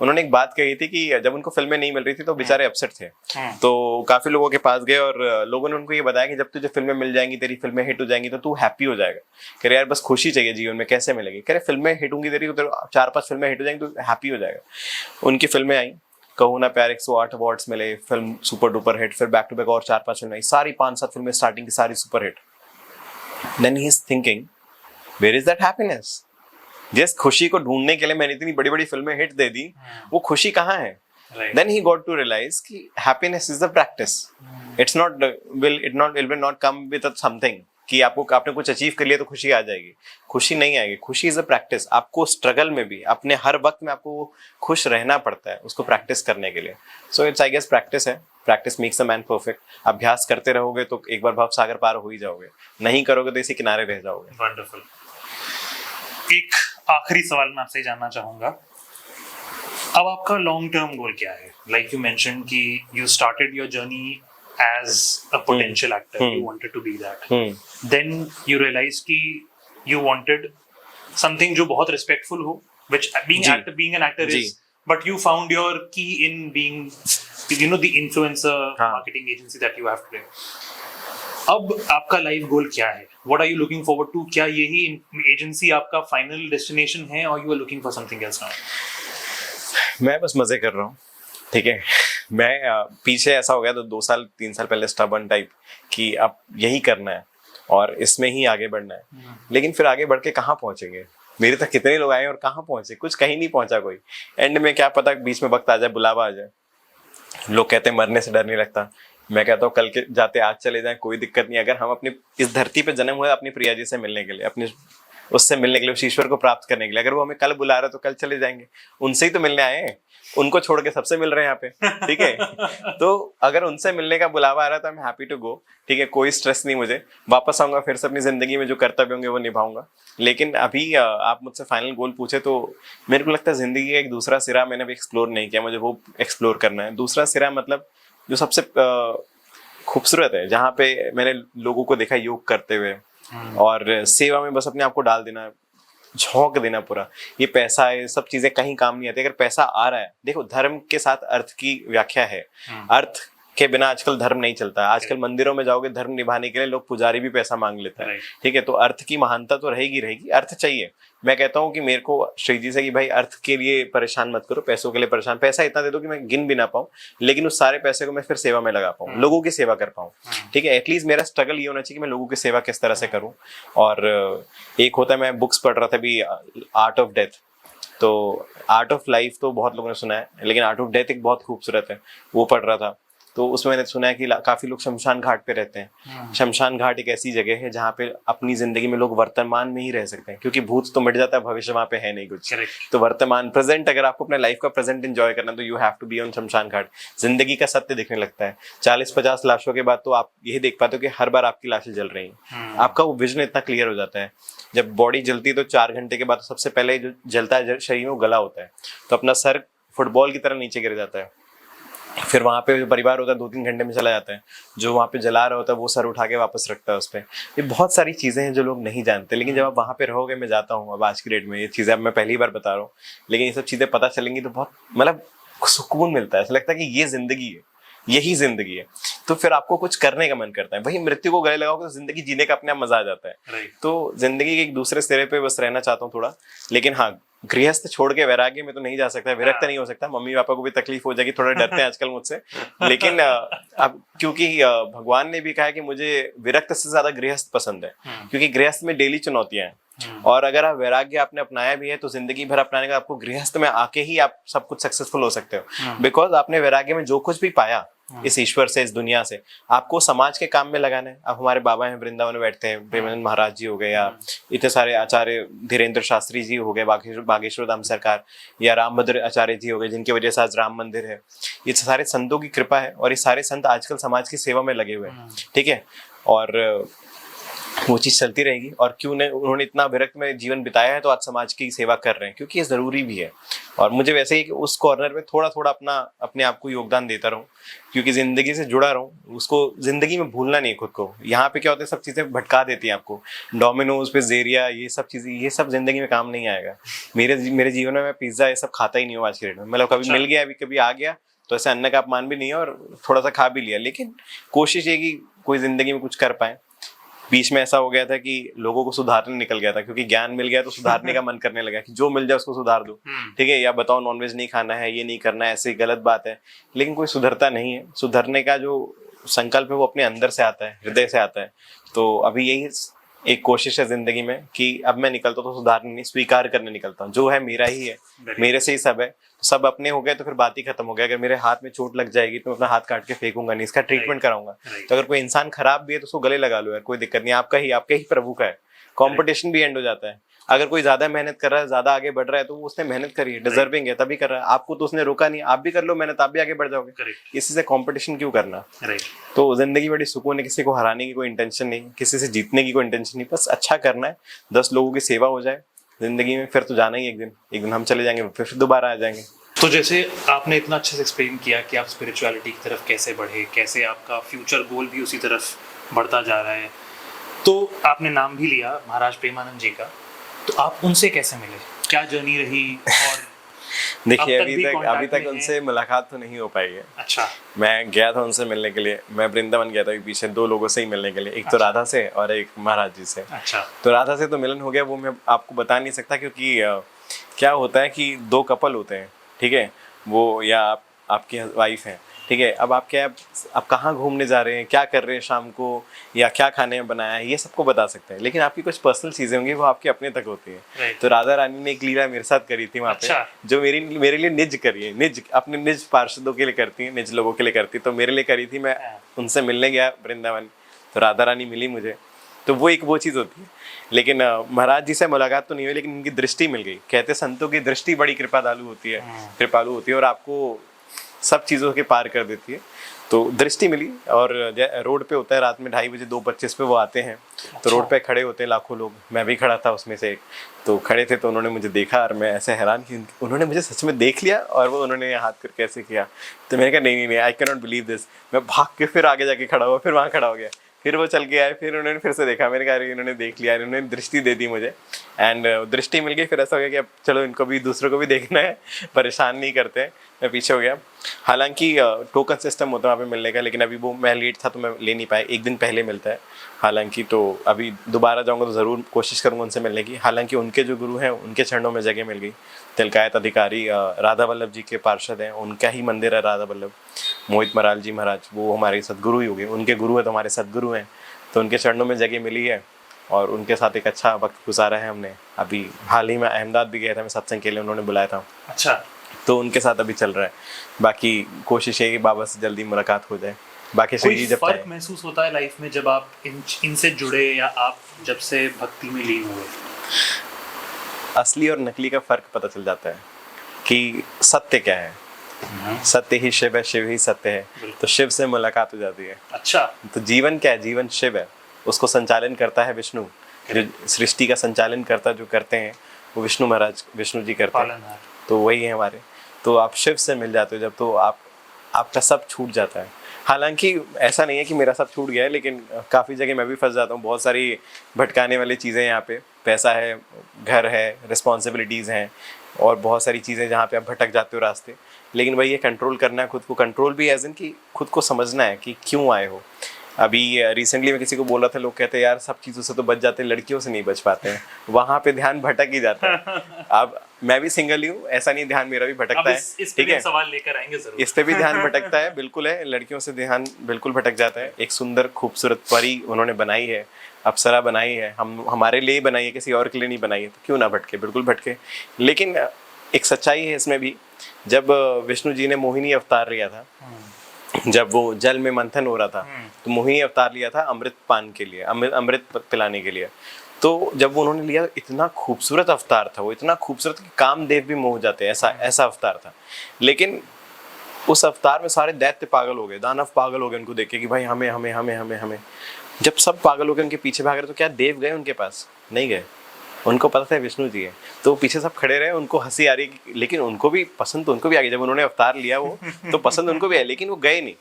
उन्होंने एक बात कही थी कि जब उनको फिल्में नहीं मिल रही थी तो बेचारे अपसेट थे। तो काफी लोगों के पास गए और लोगों ने उनको ये बताया कि जब तुझे फिल्में मिल जाएंगी, तेरी फिल्में हिट हो जाएंगी तो तू हैप्पी हो जाएगा। कह रहे यार बस खुशी चाहिए जीवन में, कैसे मिलेगी? कह रहे फिल्में हिट होंगी तेरी, 4-5 फिल्में हिट हो जाएंगी तो हैप्पी हो जाएगा। उनकी फिल्में आई, कहूँ ना प्यार 108 अवार्ड्स मिले, फिल्म सुपर डुपर हिट, फिर बैक टू बैक और 4-5 फिल्में आई, सारी 5-7 फिल्में स्टार्टिंग की सारी super hit. Then he is thinking where is that happiness? जिस खुशी को ढूंढने के लिए मैंने इतनी बड़ी बड़ी फिल्में हिट दे दी, वो खुशी कहाँ है? Then he got to realize कि happiness is the practice. It will not come with something. कि आपको आपने कुछ अचीव कर लिया तो खुशी आ जाएगी, खुशी नहीं आएगी। खुशी इज अ प्रैक्टिस। आपको स्ट्रगल में भी अपने हर वक्त में आपको खुश रहना पड़ता है उसको प्रैक्टिस करने के लिए। So it's I guess practice है, practice makes a man perfect. अभ्यास करते रहोगे तो एक बार भव सागर पार हो ही जाओगे, नहीं करोगे तो इसी किनारे रह जाओगे। वंडरफुल। एक आखिरी सवाल मैं आपसे जानना चाहूंगा, अब आपका लॉन्ग टर्म गोल क्या है? लाइक यू मेंशन्ड कि you started your journey as a potential actor, you wanted to be that. Then you realized कि you wanted something जो बहुत respectful हो, which being an actor is, but you found your key in being, you know, the influencer marketing agency that you have today. अब आपका लाइफ गोल क्या है? What are you looking forward to? क्या यही एजेंसी आपका फाइनल डेस्टिनेशन है, और you are looking for something else now? मैं बस मजे कर रहा हूँ, ठीक है। मैं पीछे ऐसा हो गया तो 2 साल 3 साल पहले स्टबर्न टाइप कि अब यही करना है और इसमें ही आगे बढ़ना है। लेकिन फिर आगे बढ़ के कहाँ पहुंचेंगे? मेरे तक कितने लोग आए और कहाँ पहुंचे? कुछ कहीं नहीं पहुंचा कोई। एंड में क्या पता बीच में वक्त आ जाए, बुलावा आ जाए। लोग कहते हैं मरने से डर नहीं लगता, मैं कहता हूँ कल के जाते आज चले जाएं, कोई दिक्कत नहीं। अगर हम अपने इस धरती पे जन्म हुए अपनी प्रिया जी से मिलने के लिए, अपने उससे मिलने के लिए, उस ईश्वर को प्राप्त करने के लिए, अगर वो हमें कल बुला रहे तो कल चले जाएंगे। उनसे ही तो मिलने आए हैं, उनको छोड़ के सबसे मिल रहे हैं यहाँ पे, ठीक है। तो अगर उनसे मिलने का बुलावा आ रहा है तो I am happy to go, ठीक है। कोई स्ट्रेस नहीं, मुझे वापस आऊंगा फिर से अपनी जिंदगी में जो कर्तव्य होंगे वो निभाऊंगा। लेकिन अभी आप मुझसे फाइनल गोल पूछे तो मेरे को लगता है जिंदगी का एक दूसरा सिरा मैंने अभी एक्सप्लोर नहीं किया, मुझे वो एक्सप्लोर करना है। दूसरा सिरा मतलब जो सबसे खूबसूरत है, जहाँ पे मैंने लोगों को देखा योग करते हुए और सेवा में बस अपने आप को डाल देना, झोंक देना पूरा। ये पैसा है, सब चीजें कहीं काम नहीं आती अगर पैसा आ रहा है। देखो, धर्म के साथ अर्थ की व्याख्या है, अर्थ के बिना आजकल धर्म नहीं चलता। आजकल मंदिरों में जाओगे धर्म निभाने के लिए लोग पुजारी भी पैसा मांग लेते हैं, ठीक है। तो अर्थ की महानता तो रहेगी, अर्थ चाहिए। मैं कहता हूँ कि मेरे को श्री जी से कि भाई अर्थ के लिए परेशान मत करो, पैसों के लिए परेशान, पैसा इतना दे दो कि मैं गिन भी ना पाऊँ, लेकिन उस सारे पैसे को मैं फिर सेवा में लगा पाऊँ, लोगों की सेवा कर पाऊँ, ठीक है। एटलीस्ट मेरा स्ट्रगल ये होना चाहिए कि मैं लोगों की सेवा किस तरह से करूँ। और एक होता है, मैं बुक्स पढ़ रहा था अभी, आर्ट ऑफ डेथ। तो आर्ट ऑफ लाइफ तो बहुत लोगों ने सुना है, लेकिन आर्ट ऑफ डेथ एक बहुत खूबसूरत है, वो पढ़ रहा था। तो उसमें मैंने सुना है कि काफी लोग शमशान घाट पे रहते हैं। शमशान घाट एक ऐसी जगह है जहाँ पे अपनी जिंदगी में लोग वर्तमान में ही रह सकते हैं, क्योंकि भूत तो मिट जाता है, भविष्य वहाँ पे है नहीं कुछ। तो वर्तमान, प्रेजेंट, अगर आपको अपने लाइफ का प्रेजेंट एंजॉय करना तो you have to be on शमशान घाट। जिंदगी का सत्य दिखने लगता है। 40-50 लाशों के बाद तो आप यही देख पाते हो कि हर बार आपकी लाशें जल रही हैं। आपका वो विजन इतना क्लियर हो जाता है। जब बॉडी जलती है तो 4 घंटे के बाद सबसे पहले जो जलता है शरीर में, वो गला होता है। तो अपना सर फुटबॉल की तरह नीचे गिर जाता है। फिर वहाँ पे जो परिवार होता है 2-3 घंटे में चला जाता है, जो वहाँ पे जला रहा होता है वो सर उठा के वापस रखता है उस पर। ये बहुत सारी चीज़ें हैं जो लोग नहीं जानते, लेकिन जब आप वहाँ पे रहोगे, मैं जाता हूँ अब आज की डेट में, ये चीज़ें अब मैं पहली बार बता रहा हूँ, लेकिन ये सब चीज़ें पता चलेंगी तो बहुत मतलब सुकून मिलता है। ऐसा लगता है कि ये जिंदगी है, यही जिंदगी है। तो फिर आपको कुछ करने का मन करता है। वही मृत्यु को गले लगाओगे तो जिंदगी जीने का अपने आप मजा आ जाता है। तो जिंदगी के एक दूसरे सिरे पे बस रहना चाहता हूँ थोड़ा, लेकिन हाँ, गृहस्थ छोड़ के वैराग्य में तो नहीं जा सकता, विरक्त नहीं हो सकता। मम्मी पापा को भी तकलीफ हो जाएगी, थोड़ा डरते हैं आजकल मुझसे, लेकिन अब क्योंकि भगवान ने भी कहा कि मुझे विरक्त से ज्यादा गृहस्थ पसंद है, क्योंकि गृहस्थ में डेली चुनौतियां हैं। और अगर आप वैराग्य आपने अपनाया भी है तो जिंदगी भर अपनाने का, आपको गृहस्थ में आके ही आप सब कुछ सक्सेसफुल हो सकते हो, बिकॉज आपने वैराग्य में जो कुछ भी पाया इस ईश्वर से, इस दुनिया से, आपको समाज के काम में लगाना है। अब हमारे बाबा हैं वृंदावन में बैठते हैं, प्रेमानंद महाराज जी हो गए, या इतने सारे आचार्य, धीरेन्द्र शास्त्री जी हो गए, बागेश्वर धाम सरकार, या रामभद्र आचार्य जी हो गए, जिनकी वजह से आज राम मंदिर है। ये सारे संतों की कृपा है, और ये सारे संत आजकल समाज की सेवा में लगे हुए हैं, ठीक है। और वो चीज चलती रहेगी। और क्यों नहीं, उन्होंने इतना विरक्त में जीवन बिताया है तो आज समाज की सेवा कर रहे हैं, क्योंकि ये जरूरी भी है। और मुझे वैसे ही कि उस कॉर्नर में थोड़ा थोड़ा अपने आप को योगदान देता रहूं, क्योंकि जिंदगी से जुड़ा रहूं, उसको जिंदगी में भूलना नहीं खुद को। यहाँ पे क्या होता है, सब चीजें भटका देती हैं आपको, डोमिनोज पे जेरिया, ये सब चीजें, ये सब जिंदगी में काम नहीं आएगा। मेरे जीवन में मैं पिज्जा ये सब खाता ही नहीं हूँ आज के डेट में। मतलब कभी मिल गया, कभी आ गया तो ऐसे अन्न का अपमान भी नहीं है, और थोड़ा सा खा भी लिया, लेकिन कोशिश ये कि कोई जिंदगी में कुछ कर पाए। बीच में ऐसा हो गया था कि लोगों को सुधारने निकल गया था, क्योंकि ज्ञान मिल गया तो सुधारने का मन करने लगा कि जो मिल जाए उसको सुधार दो, ठीक है। या बताओ नॉनवेज नहीं खाना है, ये नहीं करना है, ऐसी गलत बात है, लेकिन कोई सुधरता नहीं है। सुधरने का जो संकल्प है वो अपने अंदर से आता है, हृदय से आता है। तो अभी यही एक कोशिश है जिंदगी में कि अब मैं निकलता तो सुधारने नहीं, स्वीकार करने निकलता हूँ। जो है मेरा ही है, मेरे से ही सब है। तो सब अपने हो गए तो फिर बात ही खत्म हो गया। अगर मेरे हाथ में चोट लग जाएगी तो मैं अपना हाथ काट के फेंकूंगा नहीं, इसका ट्रीटमेंट कराऊंगा। तो अगर कोई इंसान खराब भी है तो उसको गले लगा लो यार, कोई दिक्कत नहीं, आपके ही प्रभु का है। कंपटीशन भी एंड हो जाता है। अगर कोई ज्यादा मेहनत कर रहा है, ज्यादा आगे बढ़ रहा है, तो उसने मेहनत करी है, डिजर्विंग है, तभी कर रहा है। आपको तो उसने रोका नहीं, आप भी कर लो मेहनत, आप भी आगे बढ़ जाओगे। किसी से कंपटीशन क्यों करना। तो जिंदगी बड़ी सुकून है, किसी को हराने की कोई इंटेंशन नहीं, किसी से जीतने की कोई इंटेंशन नहीं, बस अच्छा करना है, 10 लोगों की सेवा हो जाए जिंदगी में, फिर तो जाना ही। एक दिन हम चले जाएंगे, फिर दोबारा आ जाएंगे। तो जैसे आपने इतना अच्छे से एक्सप्लेन किया कि आप स्पिरिचुअलिटी की तरफ कैसे बढ़े, कैसे आपका फ्यूचर गोल भी उसी तरफ बढ़ता जा रहा है, तो आपने नाम भी लिया महाराज प्रेमानंद जी का, तो आप उनसे कैसे मिले, क्या जर्नी रही? और देखिए अभी तक उनसे मुलाकात तो नहीं हो पाई है। अच्छा। मैं गया था उनसे मिलने के लिए, मैं वृंदावन गया था पीछे 2 लोगों से ही मिलने के लिए, एक तो राधा से और एक महाराज जी से। अच्छा। तो राधा से तो मिलन हो गया, वो मैं आपको बता नहीं सकता, क्योंकि क्या होता है कि 2 कपल होते हैं, ठीक है, वो या आपकी वाइफ है, ठीक है, अब आप कहाँ घूमने जा रहे हैं, क्या कर रहे हैं शाम को, या क्या खाने में बनाया है, ये सबको बता सकते हैं, लेकिन आपकी कुछ पर्सनल चीजें होंगी वो आपके अपने तक होती है। तो राधा रानी ने एक लीला मेरे साथ करी थी वहाँ पे, जो मेरे लिए निज करी है, अपने निज पार्षदों के लिए करती है, निज लोगों के लिए करती है, तो मेरे लिए करी थी। मैं उनसे मिलने गया वृंदावन, तो राधा रानी मिली मुझे, तो वो चीज़ होती है। लेकिन महाराज जी से मुलाकात तो नहीं हुई, लेकिन उनकी दृष्टि मिल गई। कहते संतों की दृष्टि बड़ी कृपालु होती है और आपको सब चीज़ों के पार कर देती है। तो दृष्टि मिली, और रोड पे होता है रात में 2:30 बजे 2:25 पे वो आते हैं। तो रोड पे खड़े होते हैं लाखों लोग, मैं भी खड़ा था उसमें से एक। तो खड़े थे तो उन्होंने मुझे देखा और मैं ऐसे हैरान कि उन्होंने मुझे सच में देख लिया, और वो उन्होंने हाथ करके ऐसे किया। तो मैंने कहा नहीं, I can not believe this. मैं भाग के फिर आगे जाके खड़ा हुआ, फिर वहाँ खड़ा हो गया, फिर वो चल के आए, फिर उन्होंने फिर से देखा। मैंने कहा इन्होंने देख लिया, इन्होंने दृष्टि दे दी मुझे, एंड दृष्टि मिल गई। फिर ऐसा हो गया कि अब चलो इनको भी, दूसरों को भी देखना है, परेशान नहीं करते। मैं पीछे हो गया। हालांकि टोकन सिस्टम होता है वहाँ पे मिलने का, लेकिन अभी वो मैं लेट था तो मैं ले नहीं पाया, एक दिन पहले मिलता है हालांकि। तो अभी दोबारा जाऊँगा तो ज़रूर कोशिश करूँगा उनसे मिलने की। हालांकि उनके जो गुरु हैं उनके चरणों में जगह मिल गई। तिलकायत अधिकारी राधा वल्लभ जी के पार्षद हैं, उनका ही मंदिर है राधा वल्लभ। मोहित मराल जी महाराज वो हमारे सदगुरु ही हो गए, उनके गुरु हैं तो हमारे सदगुरु हैं। तो उनके चरणों में जगह मिली है, और उनके साथ एक अच्छा वक्त गुजारा है हमने। अभी हाल ही में अहमदाबाद भी गया था मैं सत्संग के लिए, उन्होंने बुलाया था। अच्छा। तो उनके साथ अभी चल रहा है। बाकी कोशिश है कि बाबा से जल्दी मुलाकात हो जाए। बाकी कोई फर्क महसूस होता है लाइफ में जब आप इनसे जुड़े, या आप जब से भक्ति में लीन हुए? असली और नकली का फर्क पता चल जाता है कि सत्य क्या है। सत्य ही शिव है, शिव ही सत्य है। तो शिव से मुलाकात हो जाती है। अच्छा। तो जीवन क्या है? जीवन शिव है, उसको संचालन करता है विष्णु। जो सृष्टि का संचालन करता जो करते हैं वो विष्णु महाराज, विष्णु जी करते हैं। तो वही है हमारे। तो आप शिव से मिल जाते हो जब, तो आपका सब छूट जाता है। हालांकि ऐसा नहीं है कि मेरा सब छूट गया है, लेकिन काफ़ी जगह मैं भी फंस जाता हूँ। बहुत सारी भटकाने वाली चीज़ें यहाँ पे, पैसा है, घर है, रिस्पॉन्सिबिलिटीज़ हैं, और बहुत सारी चीज़ें जहाँ पे आप भटक जाते हो रास्ते। लेकिन वही ये कंट्रोल करना है खुद को। कंट्रोल भी एज इन कि खुद को समझना है कि क्यों आए हो। अभी रिसेंटली मैं किसी को बोल रहा था, लोग कहते हैं यार सब चीज़ों से तो बच जाते हैं, लड़कियों से नहीं बच पाते हैं। वहाँ पे ध्यान भटक ही जाता है। अब मैं भी सिंगल ही हूँ, ऐसा नहीं, ध्यान मेरा भी भटकता है। ठीक है, सवाल लेकर आएंगे जरूर। इस पे भी ध्यान भटकता है, बिल्कुल है। लड़कियों से ध्यान बिल्कुल भटक जाता है। एक सुंदर खूबसूरत परी उन्होंने बनाई है, अप्सरा बनाई है, हमारे लिए बनाई है, किसी और के लिए नहीं बनाई है। तो क्यों ना भटके, बिल्कुल भटके। लेकिन एक सच्चाई है इसमें भी। जब विष्णु जी ने मोहिनी अवतार लिया था, जब वो जल में मंथन हो रहा था, तो मोहिनी अवतार लिया था अमृत पान के लिए, अमृत पिलाने के लिए। तो जब वो उन्होंने लिया, इतना खूबसूरत अवतार था वो, इतना खूबसूरत कि कामदेव भी मोह जाते हैं, ऐसा अवतार था। लेकिन उस अवतार में सारे दैत्य पागल हो गए, दानव पागल हो गए उनको देख के कि भाई हमें हमें हमें हमें हमें। जब सब पागल हो गए उनके पीछे भाग रहे, तो क्या देव गए उनके पास? नहीं गए। उनको पता था विष्णु जी है, तो पीछे सब खड़े रहे। उनको हंसी आ रही, लेकिन उनको भी पसंद, तो उनको भी आ गई। जब उन्होंने अवतार लिया वो, तो पसंद उनको भी है, लेकिन वो गए नहीं।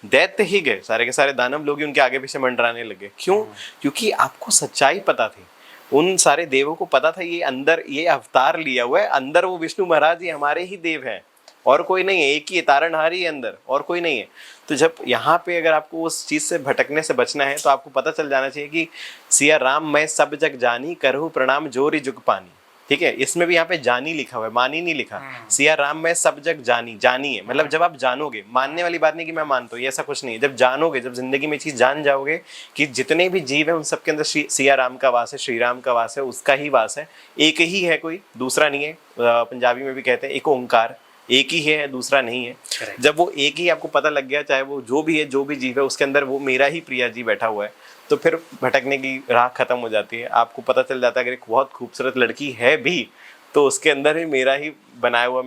दैत्य ही गए, सारे के सारे दानव लोग ही उनके आगे पीछे मंडराने लगे। क्यों? क्योंकि आपको सच्चाई पता थी। उन सारे देवों को पता था ये अंदर ये अवतार लिया हुआ है, अंदर वो विष्णु महाराज ही हमारे ही देव हैं, और कोई नहीं है। एक ही तारणहारी है अंदर, और कोई नहीं है। तो जब यहाँ पे अगर आपको उस चीज़ से भटकने से बचना है, तो आपको पता चल जाना चाहिए कि सिया राम मैं सब जग जानी, करहु प्रणाम जोरी जुग पानी। ठीक है, इसमें भी यहाँ पे जानी लिखा हुआ है, मानी नहीं लिखा। सिया राम में सब जग जानी, जानी है मतलब जब आप जानोगे, मानने वाली बात नहीं कि मैं मानता हूँ, ये ऐसा कुछ नहीं है। जब जानोगे, जब जिंदगी में चीज जान जाओगे कि जितने भी जीव है उन सबके अंदर सिया राम का वास है, श्री राम का वास है, उसका ही वास है, एक ही है, कोई दूसरा नहीं है। पंजाबी में भी कहते हैं एक ओंकार, एक ही है, दूसरा नहीं है। जब वो एक ही आपको पता लग गया, चाहे वो जो भी है, जो भी जीव है उसके अंदर वो मेरा ही प्रिया जी बैठा हुआ है, तो फिर भटकने की राह खत्म हो जाती है। आपको पता चल जाता है अगर एक बहुत खूबसूरत लड़की है भी तो उसके अंदर ही मेरा ही बनाया हुआ,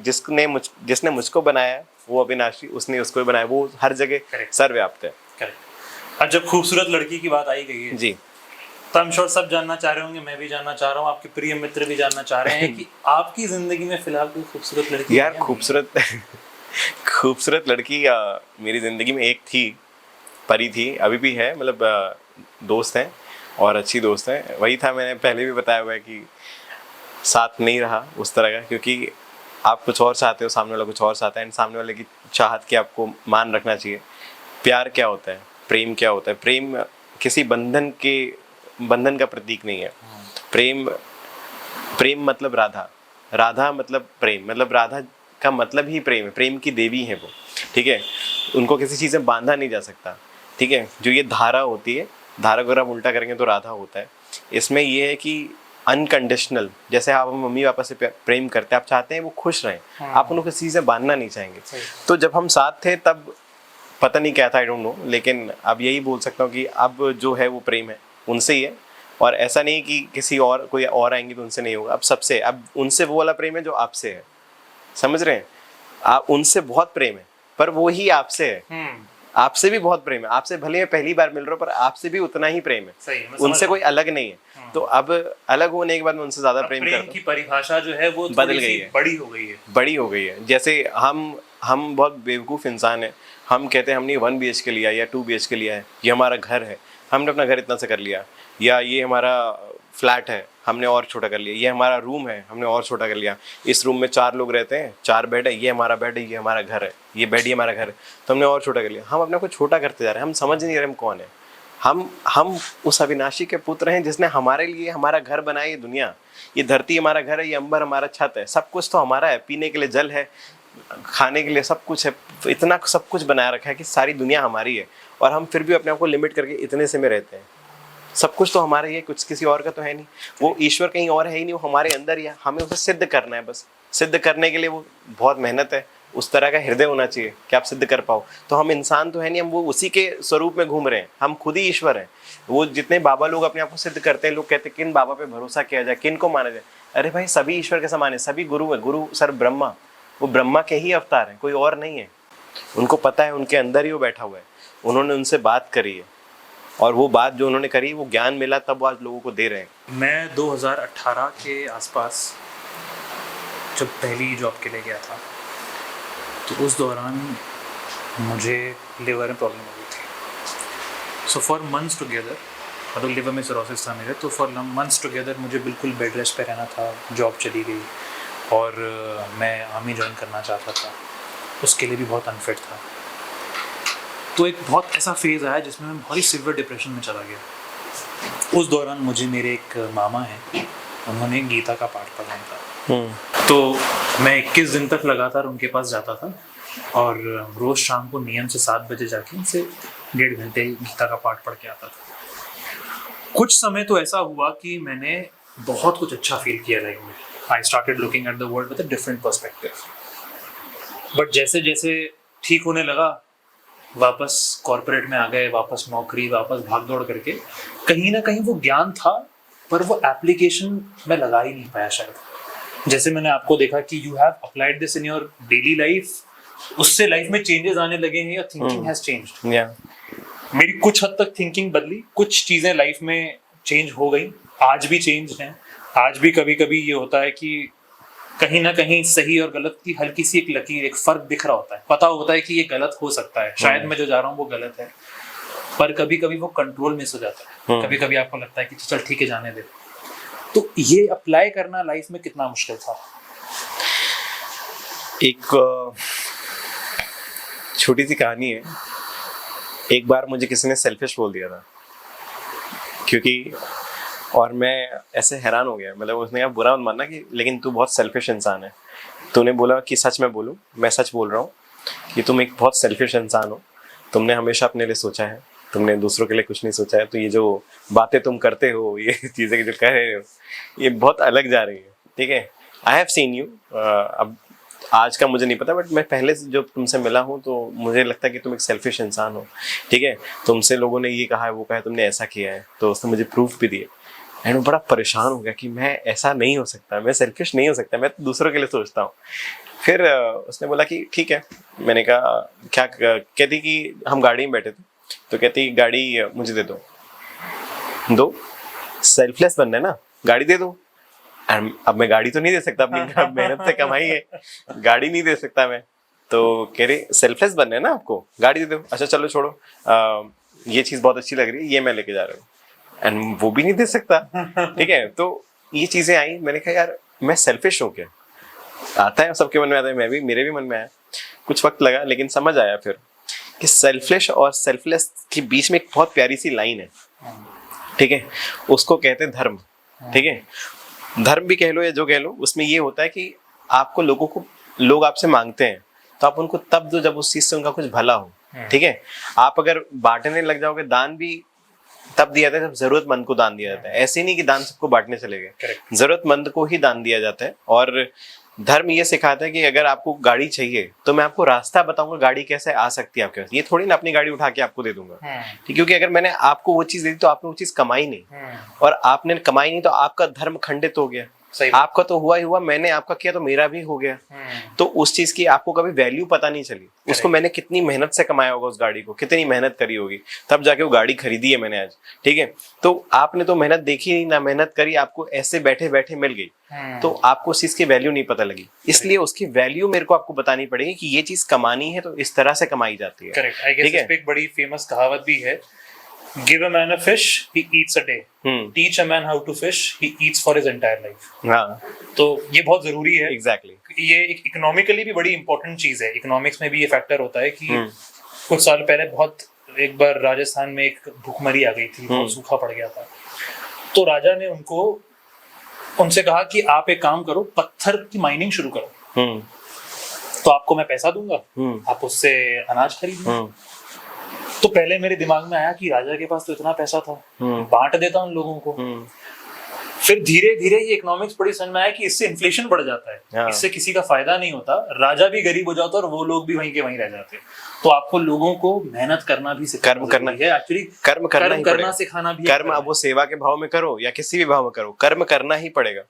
जिसने मुझको बनाया वो अविनाशी, उसने उसको बनाया, वो हर जगह सर्वव्याप्त है। अब जब खूबसूरत लड़की की बात आई गई है जी, तो आई एम श्योर सब जानना चाह रहे होंगे, मैं भी जानना चाह रहा हूँ, आपके प्रिय मित्र भी जानना चाह रहे हैं कि आपकी जिंदगी में फिलहाल कोई खूबसूरत लड़की यार खूबसूरत लड़की मेरी जिंदगी में एक थी, परी थी, अभी भी है, मतलब दोस्त हैं और अच्छी दोस्त हैं। वही था, मैंने पहले भी बताया हुआ है कि साथ नहीं रहा उस तरह का, क्योंकि आप कुछ और चाहते हो, सामने वाला कुछ और चाहता है, एंड सामने वाले की चाहत की आपको मान रखना चाहिए। प्यार क्या होता है, प्रेम क्या होता है? प्रेम किसी बंधन का प्रतीक नहीं है। प्रेम मतलब राधा मतलब प्रेम, मतलब राधा का मतलब ही प्रेम है, प्रेम की देवी है वो, ठीक है। उनको किसी चीज़ में बांधा नहीं जा सकता, ठीक है। जो ये धारा होती है, धारा को अगर आप उल्टा करेंगे तो राधा होता है। इसमें ये है कि अनकंडीशनल, जैसे आप मम्मी पापा से प्रेम करते हैं, आप चाहते हैं वो खुश रहें, आप उनको किसी चीज़ से बांधना नहीं चाहेंगे। तो जब हम साथ थे तब पता नहीं क्या था, आई डोंट नो, लेकिन अब यही बोल सकता हूँ कि अब जो है वो प्रेम है, उनसे ही है। और ऐसा नहीं कि किसी और कोई और आएंगे तो उनसे नहीं होगा, अब सबसे, अब उनसे वो वाला प्रेम है जो आपसे है, समझ रहे हैं आप? उनसे बहुत प्रेम है पर वो ही आपसे है, आपसे भी बहुत प्रेम है, आपसे भले मैं पहली बार मिल रहा हूँ पर आपसे भी उतना ही प्रेम है, उनसे कोई अलग नहीं है। तो अब अलग होने के बाद मैं उनसे ज्यादा प्रेम करता हूँ। की परिभाषा जो है वो बदल गई है, बड़ी हो गई है। जैसे हम बहुत बेवकूफ़ इंसान है, हम कहते हैं हमने 1 BHK लिया या 2 BHK लिया है, ये हमारा घर है, हमने अपना घर इतना से कर लिया, या ये हमारा फ्लैट है, हमने और छोटा कर लिया, ये हमारा रूम है, हमने और छोटा कर लिया, इस रूम में 4 लोग रहते हैं, 4 बेड है, ये हमारा बेड है, ये हमारा घर है, ये बेड ही हमारा घर है, तो हमने और छोटा कर लिया। हम अपने को छोटा करते जा रहे हैं, हम समझ नहीं रहे हम कौन है। हम उस अविनाशी के पुत्र हैं जिसने हमारे लिए हमारा घर बनाया, ये दुनिया, ये धरती हमारा घर है, ये अंबर हमारा छत है, सब कुछ तो हमारा है, पीने के लिए जल है, खाने के लिए सब कुछ है, इतना सब कुछ बनाया रखा है कि सारी दुनिया हमारी है, और हम फिर भी अपने आप को लिमिट करके इतने से में रहते हैं। सब कुछ तो हमारा ही है, कुछ किसी और का तो है नहीं, वो ईश्वर कहीं और है ही नहीं, वो हमारे अंदर ही है, हमें उसे सिद्ध करना है बस। सिद्ध करने के लिए वो बहुत मेहनत है, उस तरह का हृदय होना चाहिए कि आप सिद्ध कर पाओ। तो हम इंसान तो है नहीं, हम वो उसी के स्वरूप में घूम रहे हैं, हम खुद ही ईश्वर हैं। वो जितने बाबा लोग अपने आप को सिद्ध करते हैं, लोग कहते हैं किन बाबा पे भरोसा किया जाए, किन को माना जाए। अरे भाई, सभी ईश्वर के समान है, सभी गुरु है, गुरु सर ब्रह्मा, वो ब्रह्मा के ही अवतार हैं, कोई और नहीं है। उनको पता है, उनके अंदर ही वो बैठा हुआ है, उन्होंने उनसे बात करी है, और वो बात जो उन्होंने करी, वो ज्ञान मिला तब आज लोगों को दे रहे हैं। मैं 2018 के आसपास जब पहली जॉब के लिए गया था, तो उस दौरान मुझे लिवर में प्रॉब्लम हो गई थी। सो फॉर मंथ्स टुगेदर, मतलब लिवर में सिरोसिस था मेरे, तो फॉर मंथ्स टुगेदर मुझे बिल्कुल बेड रेस्ट पे रहना था। जॉब चली गई और मैं आर्मी ज्वाइन करना चाहता था, उसके लिए भी बहुत अनफिट था। तो एक बहुत ऐसा फेज़ आया जिसमें मैं बहुत ही सिवियर डिप्रेशन में चला गया। उस दौरान मुझे मेरे एक मामा हैं, उन्होंने गीता का पाठ पढ़ाया था। तो मैं 21 दिन तक लगातार उनके पास जाता था, और रोज़ शाम को नियम से 7 बजे जाके उनसे 1.5 घंटे गीता का पाठ पढ़ के आता था। कुछ समय तो ऐसा हुआ कि मैंने बहुत कुछ अच्छा फील किया लाइफ में। I started looking at the world with a different perspective. But जैसे जैसे ठीक होने लगा, वापस कॉर्पोरेट में आ गए, वापस नौकरी, वापस भाग दौड़ करके, कहीं ना कहीं वो ज्ञान था पर वो एप्लीकेशन में लगा ही नहीं पाया शायद। जैसे मैंने आपको देखा कि you have applied this in your daily life, उससे लाइफ में चेंजेस आने लगे हैं, या थिंकिंग हैज चेंज्ड। मेरी कुछ हद तक थिंकिंग बदली, कुछ चीज़ें लाइफ में चेंज हो गई, आज भी चेंज हैं। आज भी कभी कभी ये होता है कि कहीं ना कहीं सही और गलत की हल्की सी एक लकीर, एक फर्क दिख रहा होता है, पता होता है कि ये गलत हो सकता है, शायद मैं जो जा रहा हूँ वो गलत है, पर कभी कभी वो कंट्रोल मिस हो जाता है। कभी कभी आपको लगता है कि चल ठीक है, जाने दे। तो ये अप्लाई करना लाइफ में कितना मुश्किल था? एक छोटी सी कहानी है। एक बार मुझे किसी ने सेल्फिश बोल दिया था, क्योंकि और मैं ऐसे हैरान हो गया, मतलब उसने कहा बुरा मत मानना कि लेकिन तू बहुत सेल्फिश इंसान है। तूने बोला कि सच मैं बोलूँ, मैं सच बोल रहा हूँ कि तुम एक बहुत सेल्फिश इंसान हो, तुमने हमेशा अपने लिए सोचा है, तुमने दूसरों के लिए कुछ नहीं सोचा है। तो ये जो बातें तुम करते हो, ये चीज़ें जो कह रहे हो, ये बहुत अलग जा रही है, ठीक है। आई हैव सीन यू, अब आज का मुझे नहीं पता, बट मैं पहले से जो तुमसे मिला हूँ तो मुझे लगता है कि तुम एक सेल्फिश इंसान हो, ठीक है। तुमसे लोगों ने ये कहा है, वो कहा है, तुमने ऐसा किया है, तो उसने मुझे प्रूफ भी दिए। एंड वो बड़ा परेशान हो गया कि मैं ऐसा नहीं हो सकता, मैं सेल्फिश नहीं हो सकता, मैं तो दूसरों के लिए सोचता हूँ। फिर उसने बोला कि ठीक है। मैंने कहा क्या? कहती कि हम गाड़ी में बैठे थे, तो कहती गाड़ी मुझे दे दो, सेल्फलेस बनना है ना, गाड़ी दे दो। अब मैं गाड़ी तो नहीं दे सकता, अपनी मेहनत से कमाई है, गाड़ी नहीं दे सकता मैं। तो कह रही सेल्फलेस बनना है ना आपको, गाड़ी दे दो। अच्छा चलो छोड़ो, ये चीज़ बहुत अच्छी लग रही है, ये मैं लेके जा रहा हूँ। एंड वो भी नहीं दे सकता, ठीक है। तो ये चीज़ें आई, मैंने कहा यार मैं सेल्फिश हूँ क्या? आता है, सबके मन में आता है, मेरे भी मन में आया। कुछ वक्त लगा, लेकिन समझ आया फिर कि सेल्फिश और सेल्फलेस के बीच में एक बहुत प्यारी सी लाइन है, ठीक है। उसको कहते हैं धर्म, ठीक है। धर्म भी कह लो या जो कह लो, उसमें ये होता है कि आपको लोग आपसे मांगते हैं, तो आप उनको तब दो जब उस चीज से उनका कुछ भला हो, ठीक है। आप अगर बांटने लग जाओगे, दान भी तब दिया जाता है जब जरूरतमंद को दान दिया जाता है। ऐसे नहीं कि दान सबको बांटने चले गए, जरूरतमंद को ही दान दिया जाता है। और धर्म ये सिखाता है कि अगर आपको गाड़ी चाहिए तो मैं आपको रास्ता बताऊंगा गाड़ी कैसे आ सकती है आपके पास। ये थोड़ी ना अपनी गाड़ी उठा के आपको दे दूंगा, ठीक। क्योंकि अगर मैंने आपको वो चीज दे दी तो आपने वो चीज कमाई नहीं, और आपने कमाई नहीं तो आपका धर्म खंडित हो गया। आपका तो हुआ ही हुआ, मैंने आपका किया तो मेरा भी हो गया। तो उस चीज की आपको कभी वैल्यू पता नहीं चली। उसको मैंने कितनी मेहनत से कमाया होगा, उस गाड़ी को कितनी मेहनत करी होगी, तब जाके वो गाड़ी खरीदी है मैंने आज, ठीक है। तो आपने तो मेहनत देखी नहीं ना, मेहनत करी, आपको ऐसे बैठे बैठे मिल गई, तो आपको उस चीज की वैल्यू नहीं पता लगी। इसलिए उसकी वैल्यू मेरे को आपको बतानी पड़ेगी कि ये चीज कमानी है तो इस तरह से कमाई जाती है। करेक्ट। आई गेस इस पे एक बड़ी फेमस कहावत भी है, Give a man a fish, he eats a day. Teach a man how to fish, he eats for his entire life. हाँ, तो ये बहुत जरूरी है। Exactly. ये एक इकोनॉमिकली भी बड़ी इंपॉर्टेंट चीज है। इकोनॉमिक्स में भी ये फैक्टर होता है कि कुछ साल पहले एक बार राजस्थान में एक भूखमरी आ गई थी, बहुत सूखा पड़ गया था। तो राजा ने उनसे कहा कि आप एक काम करो, पत्थर की माइनिंग शुरू करो, तो आपको मैं पैसा दूंगा, आप उससे अनाज खरीदना। तो पहले मेरे दिमाग में आया कि राजा के पास तो इतना पैसा था, बांट देता उन लोगों को। फिर धीरे धीरे ये इकोनॉमिक्स बड़ी समझ में आया कि इससे इन्फ्लेशन बढ़ जाता है, इससे किसी का फायदा नहीं होता, राजा भी गरीब हो जाता है और वो लोग भी वहीं के वहीं रह जाते हैं। तो आपको लोगों को मेहनत करना भी कर्म करना है, एक्चुअली कर्म करना सिखाना भी। कर्म अब वो सेवा के भाव में करो या किसी भी भाव में करो, कर्म करना ही पड़ेगा।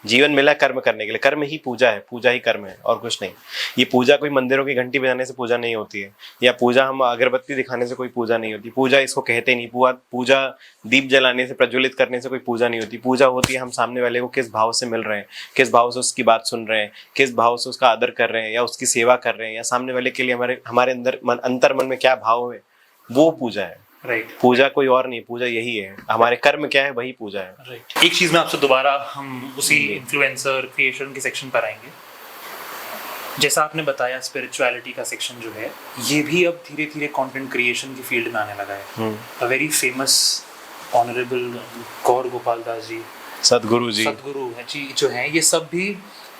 जीवन मिला कर्म करने के लिए, कर्म ही पूजा है, पूजा ही कर्म है और कुछ नहीं। ये पूजा कोई मंदिरों की घंटी बजाने से पूजा नहीं होती है, या पूजा हम अगरबत्ती दिखाने से कोई पूजा नहीं होती। पूजा इसको कहते नहीं, पूजा दीप जलाने से, प्रज्वलित करने से कोई पूजा नहीं होती। पूजा होती है हम सामने वाले को किस भाव से मिल रहे हैं, किस भाव से उसकी बात सुन रहे हैं, किस भाव से उसका आदर कर रहे हैं या उसकी सेवा कर रहे हैं, या सामने वाले के लिए हमारे अंदर अंतर मन में क्या भाव है, वो पूजा है। राइट। पूजा कोई और नहीं, पूजा यही है। हमारे कर्म क्या है, वही पूजा है। राइट। एक चीज में आपसे दोबारा हम उसी इन्फ्लुएंसर क्रिएशन के सेक्शन पर आएंगे। जैसा आपने बताया, स्पिरिचुअलिटी का सेक्शन जो है ये भी अब धीरे धीरे कंटेंट क्रिएशन की फील्ड में आने लगा है। अ वेरी फेमस ऑनरेबल गौर गोपाल दास जी, सदगुरु जी जो हैं, ये सब भी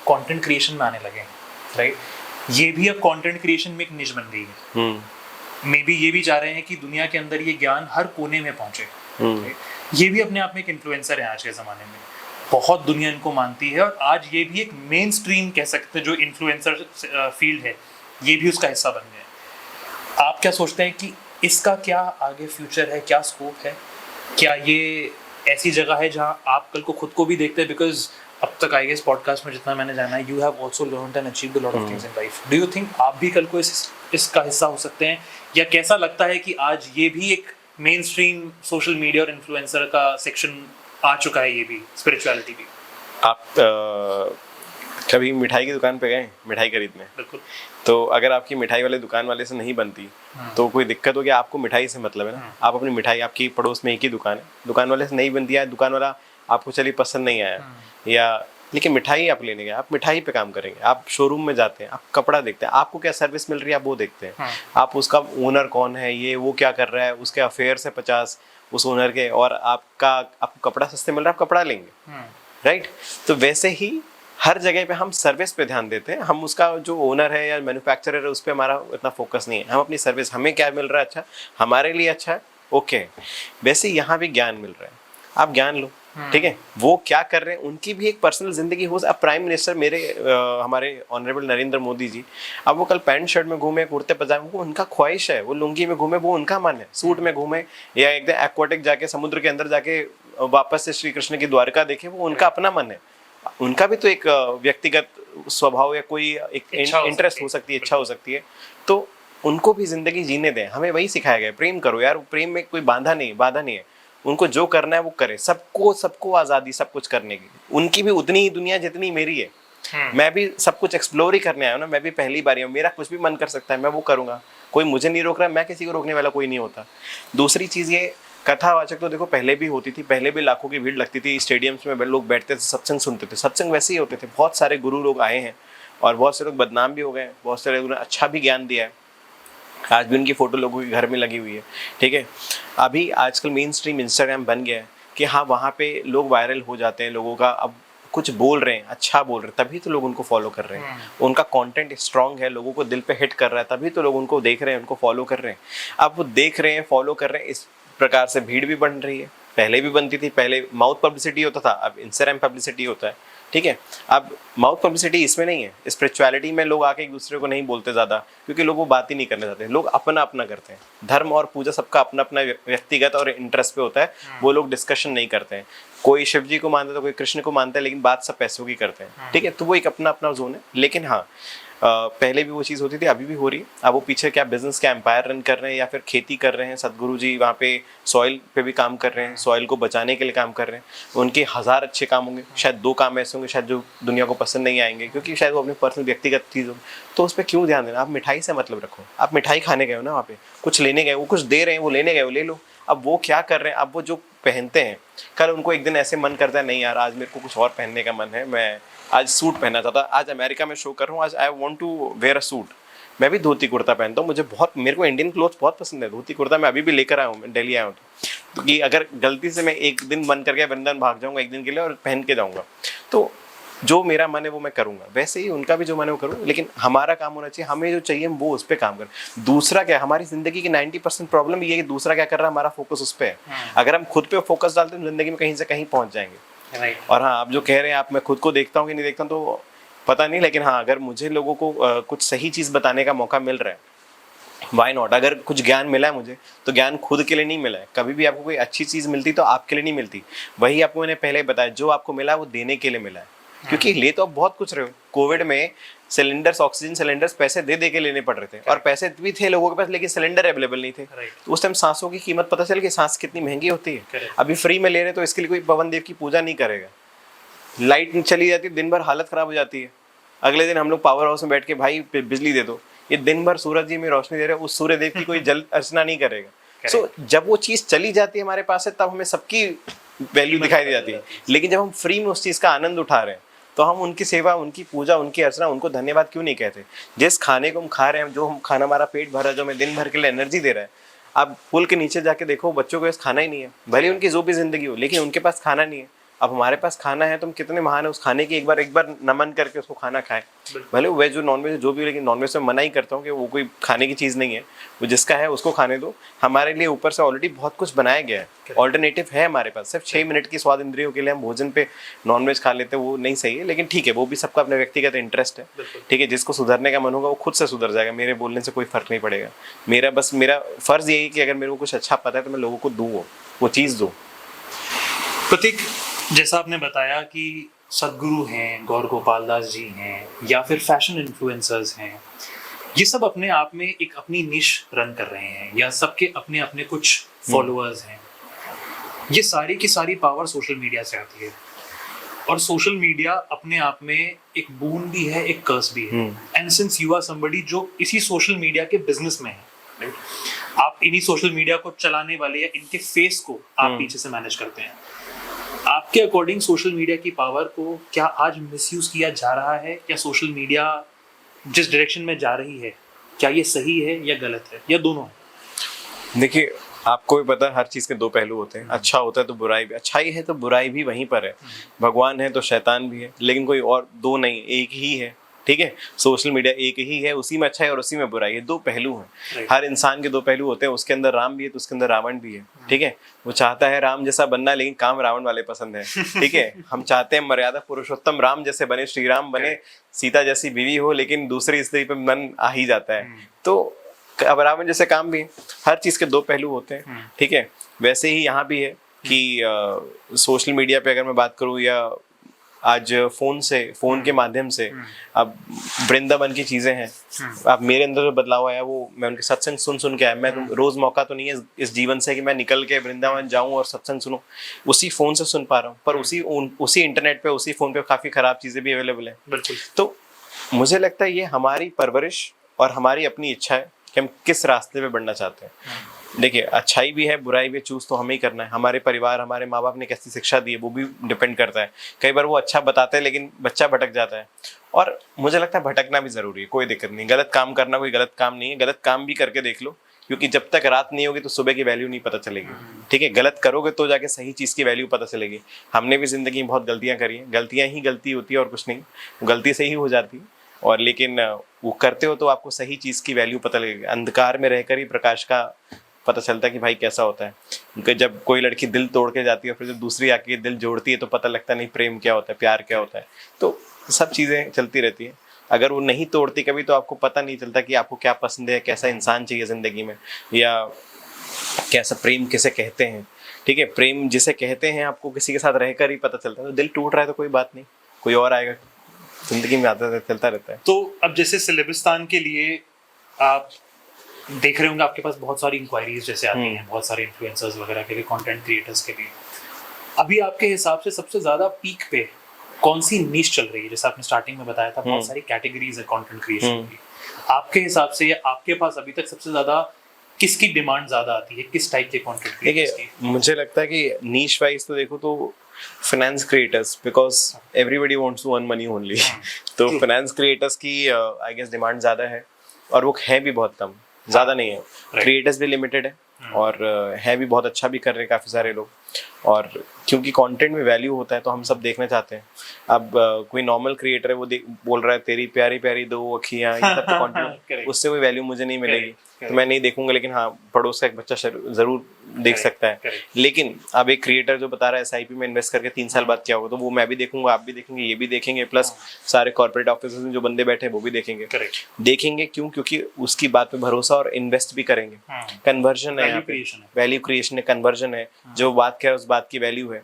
कंटेंट क्रिएशन में आने लगे हैं। राइट। ये भी अब कंटेंट क्रिएशन में एक निश बन गई है। मे बी ये भी चाह रहे हैं कि दुनिया के अंदर ये ज्ञान हर कोने में पहुंचे। ये भी अपने आप में एक इन्फ्लुएंसर है आज के ज़माने में, बहुत दुनिया इनको मानती है, और आज ये भी एक मेन स्ट्रीम कह सकते हैं जो इन्फ्लुएंसर फील्ड है, ये भी उसका हिस्सा बन गया। आप क्या सोचते हैं कि इसका क्या आगे फ्यूचर है, क्या स्कोप है? क्या ये ऐसी जगह है जहाँ आप कल को खुद को भी देखते हैं? बिकॉज अब तक आई गेस पॉडकास्ट में जितना मैंने जाना है, you have also learned and achieved a lot of things in life. Do you think आप भी कल को इसका हिस्सा हो सकते हैं, या कैसा लगता है कि आज ये भी एक मेन स्ट्रीम सोशल मीडिया और इन्फ्लुएंसर का सेक्शन आ चुका है, ये भी स्पिरिचुअलिटी भी? आप कभी मिठाई की दुकान पे गए मिठाई खरीदने? बिल्कुल। तो अगर आपकी मिठाई वाले दुकान वाले से नहीं बनती तो कोई दिक्कत होगी? आपको मिठाई से मतलब है ना, आप अपनी मिठाई, आपकी पड़ोस में एक ही दुकान है, दुकान वाले से नहीं बनती है, दुकान वाला आपको चलिए पसंद नहीं आया, या लेकिन मिठाई आप लेने गए, आप मिठाई पे काम करेंगे। आप शोरूम में जाते हैं, आप कपड़ा देखते हैं, आपको क्या सर्विस मिल रही है आप वो देखते हैं। आप उसका ओनर कौन है, ये वो क्या कर रहा है, उसके अफेयर से 50, उस ओनर के, और आपको कपड़ा सस्ते मिल रहा है, आप कपड़ा लेंगे, राइट। तो वैसे ही हर जगह पे हम सर्विस पे ध्यान देते हैं, हम उसका जो ओनर है या मैन्युफैक्चरर है उस पर हमारा इतना फोकस नहीं है, हम अपनी सर्विस, हमें क्या मिल रहा है अच्छा, हमारे लिए अच्छा है, ओके। वैसे यहाँ भी ज्ञान मिल रहा है, आप ज्ञान लो, ठीक है। वो क्या कर रहे हैं, उनकी भी एक पर्सनल जिंदगी हो। अब प्राइम मिनिस्टर हमारे ऑनरेबल नरेंद्र मोदी जी, अब वो कल पैंट शर्ट में घूमे, कुर्ते पजामे, वो उनका ख्वाहिश है, वो लुंगी में घूमे, वो उनका मन है, सूट में घूमे, या एकदम एक्वाटिक जाके समुद्र के अंदर जाके वापस से श्री कृष्ण की द्वारका देखे, वो उनका अपना मन है। उनका भी तो एक व्यक्तिगत स्वभाव या कोई एक इंटरेस्ट हो सकती है, इच्छा हो सकती है, तो उनको भी जिंदगी जीने दें। हमें वही सिखाया गया, प्रेम करो यार, प्रेम में कोई बाधा नहीं है, उनको जो करना है वो करे, सबको आजादी सब कुछ करने की, उनकी भी उतनी ही दुनिया जितनी मेरी है। मैं भी सब कुछ एक्सप्लोर ही करने आया हूँ ना, मैं भी पहली बार हूँ, मेरा कुछ भी मन कर सकता है, मैं वो करूंगा, कोई मुझे नहीं रोक रहा है, मैं किसी को रोकने वाला कोई नहीं होता। दूसरी चीज ये, कथावाचक तो देखो पहले भी होती थी, पहले भी लाखों की भीड़ लगती थी, स्टेडियम्स में लोग बैठते थे, सत्संग सुनते थे, सत्संग वैसे ही होते थे, बहुत सारे गुरु लोग आए हैं और बहुत से लोग बदनाम भी हो गए, बहुत सारे लोगों ने अच्छा भी ज्ञान दिया है, आज भी उनकी फोटो लोगों के घर में लगी हुई है, ठीक है। अभी आजकल मेन स्ट्रीम इंस्टाग्राम बन गया है कि हाँ, वहाँ पे लोग वायरल हो जाते हैं, लोगों का अब कुछ बोल रहे हैं, अच्छा बोल रहे हैं, तभी तो लोग उनको फॉलो कर रहे हैं, उनका कंटेंट स्ट्रांग है, लोगों को दिल पे हिट कर रहा है, तभी तो लोग उनको देख रहे हैं, उनको फॉलो कर रहे हैं। अब वो देख रहे हैं, फॉलो कर रहे हैं, इस प्रकार से भीड़ भी बन रही है। पहले भी बनती थी, पहले माउथ पब्लिसिटी होता था, अब इंस्टाग्राम पब्लिसिटी होता है, ठीक है। अब माउथ पब्लिसिटी इसमें नहीं है, स्पिरिचुअलिटी में लोग आके एक दूसरे को नहीं बोलते ज़्यादा, क्योंकि लोग वो बात ही नहीं करना चाहते, लोग अपना अपना करते हैं। धर्म और पूजा सबका अपना अपना व्यक्तिगत और इंटरेस्ट पे होता है, वो लोग डिस्कशन नहीं करते हैं। कोई शिव जी को मानता है तो कोई कृष्ण को मानता है, लेकिन बात सब पैसों की करते हैं, ठीक है। तो वो एक अपना अपना जोन है। लेकिन हाँ, पहले भी वो चीज़ होती थी, अभी भी हो रही है। अब वो पीछे क्या बिजनेस का एम्पायर रन कर रहे हैं या फिर खेती कर रहे हैं, सदगुरु जी वहाँ पे सॉइल पे भी काम कर रहे हैं, सॉइल को बचाने के लिए काम कर रहे हैं। उनके 1000 अच्छे काम होंगे, शायद 2 काम ऐसे होंगे शायद जो दुनिया को पसंद नहीं आएंगे, क्योंकि शायद वो अपनी पर्सनल व्यक्तिगत चीज़ हो, तो उस पर क्यों ध्यान देना। आप मिठाई से मतलब रखो, आप मिठाई खाने गए हो ना, वहाँ पे कुछ लेने गए, वो कुछ दे रहे हैं, वो लेने गए हो, ले लो। अब वो क्या कर रहे हैं, अब वो जो पहनते हैं, कल उनको एक दिन ऐसे मन करता है, नहीं यार आज मेरे को कुछ और पहनने का मन है, मैं आज सूट पहनना चाहता, आज अमेरिका में शो कर रहा हूँ, आज I want to wear a suit. मैं भी धोती कुर्ता पहनता हूँ, मेरे को इंडियन क्लोथ्स बहुत पसंद है, धोती कुर्ता मैं अभी भी लेकर आया हूँ, मैं दिल्ली आया हूँ तो कि अगर गलती से मैं एक दिन मन करके वृंदावन भाग जाऊँगा एक दिन के लिए और पहन के जाऊँगा, तो जो मेरा मन है वो मैं करूँगा, वैसे ही उनका भी जो मन है वो करूँ। लेकिन हमारा काम होना चाहिए, हमें जो चाहिए हम वो उस पर काम करें। दूसरा क्या है, हमारी जिंदगी की 90% प्रॉब्लम ये है कि दूसरा क्या कर रहा है, हमारा फोकस उस पर है। अगर हम खुद पे फोकस डालते हैं जिंदगी में कहीं से कहीं पहुंच जाएंगे। और हाँ, आप जो कह रहे हैं, आप मैं खुद को देखता हूँ कि नहीं देखता हूँ तो पता नहीं, लेकिन हाँ, अगर मुझे लोगों को कुछ सही चीज़ बताने का मौका मिल रहा है, वाई नॉट। अगर कुछ ज्ञान मिला है मुझे, तो ज्ञान खुद के लिए नहीं मिला है। कभी भी आपको कोई अच्छी चीज़ मिलती तो आपके लिए नहीं मिलती। वही आपको मैंने पहले बताया, जो आपको मिला है वो देने के लिए मिला है, क्योंकि ले तो आप बहुत कुछ रहे हो। कोविड में सिलेंडर्स, ऑक्सीजन सिलेंडर्स पैसे दे दे के लेने पड़ रहे थे, और पैसे भी थे लोगों के पास, लेकिन सिलेंडर अवेलेबल नहीं थे। तो उस टाइम सांसों की कीमत पता चल कि सांस कितनी महंगी होती है। अभी फ्री में ले रहे तो इसके लिए कोई पवन देव की पूजा नहीं करेगा। लाइट चली जाती है, दिन भर हालत खराब हो जाती है, अगले दिन हम लोग पावर हाउस में बैठ के भाई बिजली दे दो, ये दिन भर सूरज जी में रोशनी दे रहे हैं, उस सूर्य देव की कोई जल अर्चना नहीं करेगा। सो जब वो चीज़ चली जाती है हमारे पास से, तब हमें सबकी वैल्यू दिखाई दे जाती है। लेकिन जब हम फ्री में उस चीज़ का आनंद उठा रहे हैं, तो हम उनकी सेवा, उनकी पूजा, उनकी अर्चना, उनको धन्यवाद क्यों नहीं कहते। जिस खाने को हम खा रहे हैं, जो हम खाना हमारा पेट भर रहा है, जो हमें दिन भर के लिए एनर्जी दे रहा है, आप पुल के नीचे जाके देखो, बच्चों के पास खाना ही नहीं है, भले उनकी जो भी जिंदगी हो, लेकिन उनके पास खाना नहीं है। अब हमारे पास खाना है तो हम कितने महान है उस खाने की, एक बार नमन करके उसको खाना खाएं, भले वो वेज हो नॉन वेज जो भी, लेकिन नॉन वेज में मना ही करता हूँ कि वो कोई खाने की चीज़ नहीं है, वो जिसका है उसको खाने दो। हमारे लिए ऊपर से ऑलरेडी बहुत कुछ बनाया गया है, ऑल्टरनेटिव है हमारे पास। सिर्फ 6 मिनट की स्वाद इंद्रियों के लिए हम भोजन पे नॉन वेज खा लेते हैं, वो नहीं सही है। लेकिन ठीक है, वो भी सबका अपना व्यक्तिगत इंटरेस्ट है, ठीक है। जिसको सुधरने का मन होगा वो खुद से सुधर जाएगा, मेरे बोलने से कोई फर्क नहीं पड़ेगा। मेरा फर्ज यही है कि अगर मेरे को कुछ अच्छा पता है तो मैं लोगों को दूँ, वो चीज़ दूँ। प्रतीक, जैसा आपने बताया कि सदगुरु हैं, गौर गोपाल दास जी हैं, या फिर फैशन इन्फ्लुएंसर्स हैं, ये सब अपने आप में एक अपनी निश रन कर रहे हैं, या सबके अपने अपने कुछ फॉलोअर्स हैं। ये सारी की सारी पावर सोशल मीडिया से आती है, और सोशल मीडिया अपने आप में एक बून भी है, एक कर्स भी है। And since you are somebody जो इसी सोशल मीडिया के बिजनेस में है, आप इन्हीं सोशल मीडिया को चलाने वाले या इनके फेस को आप पीछे से मैनेज करते हैं, आपके अकॉर्डिंग सोशल मीडिया की पावर को क्या आज मिसयूज किया जा रहा है, या सोशल मीडिया जिस डायरेक्शन में जा रही है, क्या ये सही है या गलत है, या दोनों है? देखिए, आपको भी पता है हर चीज के दो पहलू होते हैं, अच्छा होता है तो बुराई भी, अच्छाई है तो बुराई भी वहीं पर है, भगवान है तो शैतान भी है, लेकिन कोई और दो नहीं, एक ही है। ठीक है, सोशल मीडिया एक ही है, उसी में अच्छा है और उसी में बुराई है, दो पहलू हैं। हर इंसान के दो पहलू होते हैं, उसके अंदर राम भी है तो उसके अंदर रावण भी है। ठीक है, वो चाहता है राम जैसा बनना, लेकिन काम रावण वाले पसंद है। ठीक है, हम चाहते हैं मर्यादा पुरुषोत्तम राम जैसे बने, श्री राम बने, सीता जैसी बीवी हो, लेकिन दूसरी स्त्री पे मन आ ही जाता है। तो अब रावण जैसे काम भी है, हर चीज के दो पहलू होते हैं। ठीक है, वैसे ही यहाँ भी है कि सोशल मीडिया पे अगर मैं बात करूँ, या आज फोन के माध्यम से अब वृंदावन की चीजें हैं, अब मेरे अंदर जो बदलाव आया वो मैं उनके सत्संग सुन सुन के आया। मैं रोज मौका तो नहीं है इस जीवन से कि मैं निकल के वृंदावन जाऊं और सत्संग सुनूं, उसी फोन से सुन पा रहा हूँ, पर उसी इंटरनेट पे, उसी फोन पे काफी खराब चीजें भी अवेलेबल है। बिल्कुल। तो मुझे लगता है ये हमारी परवरिश और हमारी अपनी इच्छा है कि हम किस रास्ते पे बढ़ना चाहते हैं। देखिए, अच्छाई भी है बुराई भी, चूज तो हमें ही करना है। हमारे परिवार, हमारे माँ बाप ने कैसी शिक्षा दी है वो भी डिपेंड करता है। कई बार वो अच्छा बताते हैं लेकिन बच्चा भटक जाता है, और मुझे लगता है भटकना भी जरूरी है, कोई दिक्कत नहीं। गलत काम करना कोई गलत काम नहीं है, गलत काम भी करके देख लो, क्योंकि जब तक रात नहीं होगी तो सुबह की वैल्यू नहीं पता चलेगी। ठीक है, गलत करोगे तो जाके सही चीज की वैल्यू पता चलेगी। हमने भी जिंदगी में बहुत गलतियां करी हैं, गलतियां ही गलती होती है और कुछ नहीं, गलती से ही हो जाती है। और लेकिन वो करते हो तो आपको सही चीज की वैल्यू पता लगेगी। अंधकार में रहकर ही प्रकाश का पता चलता है कि भाई कैसा होता है। क्योंकि जब कोई लड़की दिल तोड़ के जाती है, फिर जब दूसरी आके दिल जोड़ती है तो पता लगता नहीं प्रेम क्या होता है, प्यार क्या होता है। तो सब चीजें चलती रहती है। अगर वो नहीं तोड़ती कभी तो आपको पता नहीं चलता कि आपको क्या पसंद है, कैसा इंसान चाहिए जिंदगी में, या कैसा प्रेम किसे कहते हैं। ठीक है, प्रेम जिसे कहते हैं आपको किसी के साथ रहकर ही पता चलता है। तो दिल टूट रहा है तो कोई बात नहीं, कोई और आएगा, जिंदगी में आता चलता रहता है। तो अब जैसे सिलेबिस्तान के लिए आप देख रहे होंगे, आपके पास बहुत सारी इंक्वायरीज जैसे आती हैं, बहुत सारे इन्फ्लुएंसर्स वगैरह के लिए, कंटेंट क्रिएटर्स के लिए। अभी आपके हिसाब से सबसे ज्यादा पीक पे कौन सी नीश चल रही है? जैसे आपने स्टार्टिंग में बताया था बहुत सारी कैटेगरीज है कंटेंट क्रिएशन की, आपके हिसाब से या आपके पास अभी तक सबसे ज्यादा किसकी डिमांड ज्यादा आती है, किस टाइप के कंटेंट क्रिएटर्स की? मुझे लगता है कि नीश वाइज तो देखो तो finance creators, because everybody wants to earn money only. तो फाइनेंस क्रिएटर्स की आई गेस डिमांड ज्यादा है, और वो है भी बहुत कम, ज्यादा नहीं है। क्रिएटर्स भी लिमिटेड है, और है भी बहुत अच्छा भी कर रहे हैं काफी सारे लोग। और क्योंकि कंटेंट में वैल्यू होता है तो हम सब देखना चाहते हैं। अब कोई नॉर्मल क्रिएटर है, वो बोल रहा है तेरी प्यारी प्यारी दो अखियां, ये सब तो कंटेंट, उससे कोई वैल्यू मुझे नहीं मिलेगी, तो मैं नहीं देखूंगा। लेकिन हाँ, पड़ोस का एक बच्चा जरूर देख सकता है। लेकिन अब एक क्रिएटर जो बता रहा है SIP में इन्वेस्ट करके 3 साल बाद क्या होगा, तो वो मैं भी देखूंगा, आप भी देखेंगे, ये भी देखेंगे, प्लस सारे कॉर्पोरेट ऑफिस में जो बंदे बैठे हैं वो भी देखेंगे। देखेंगे क्यों? क्योंकि उसकी बात पे भरोसा, और इन्वेस्ट भी करेंगे। कन्वर्जन है, वैल्यू क्रिएशन है, कन्वर्जन है, जो बात कह रहा है उस बात की वैल्यू है।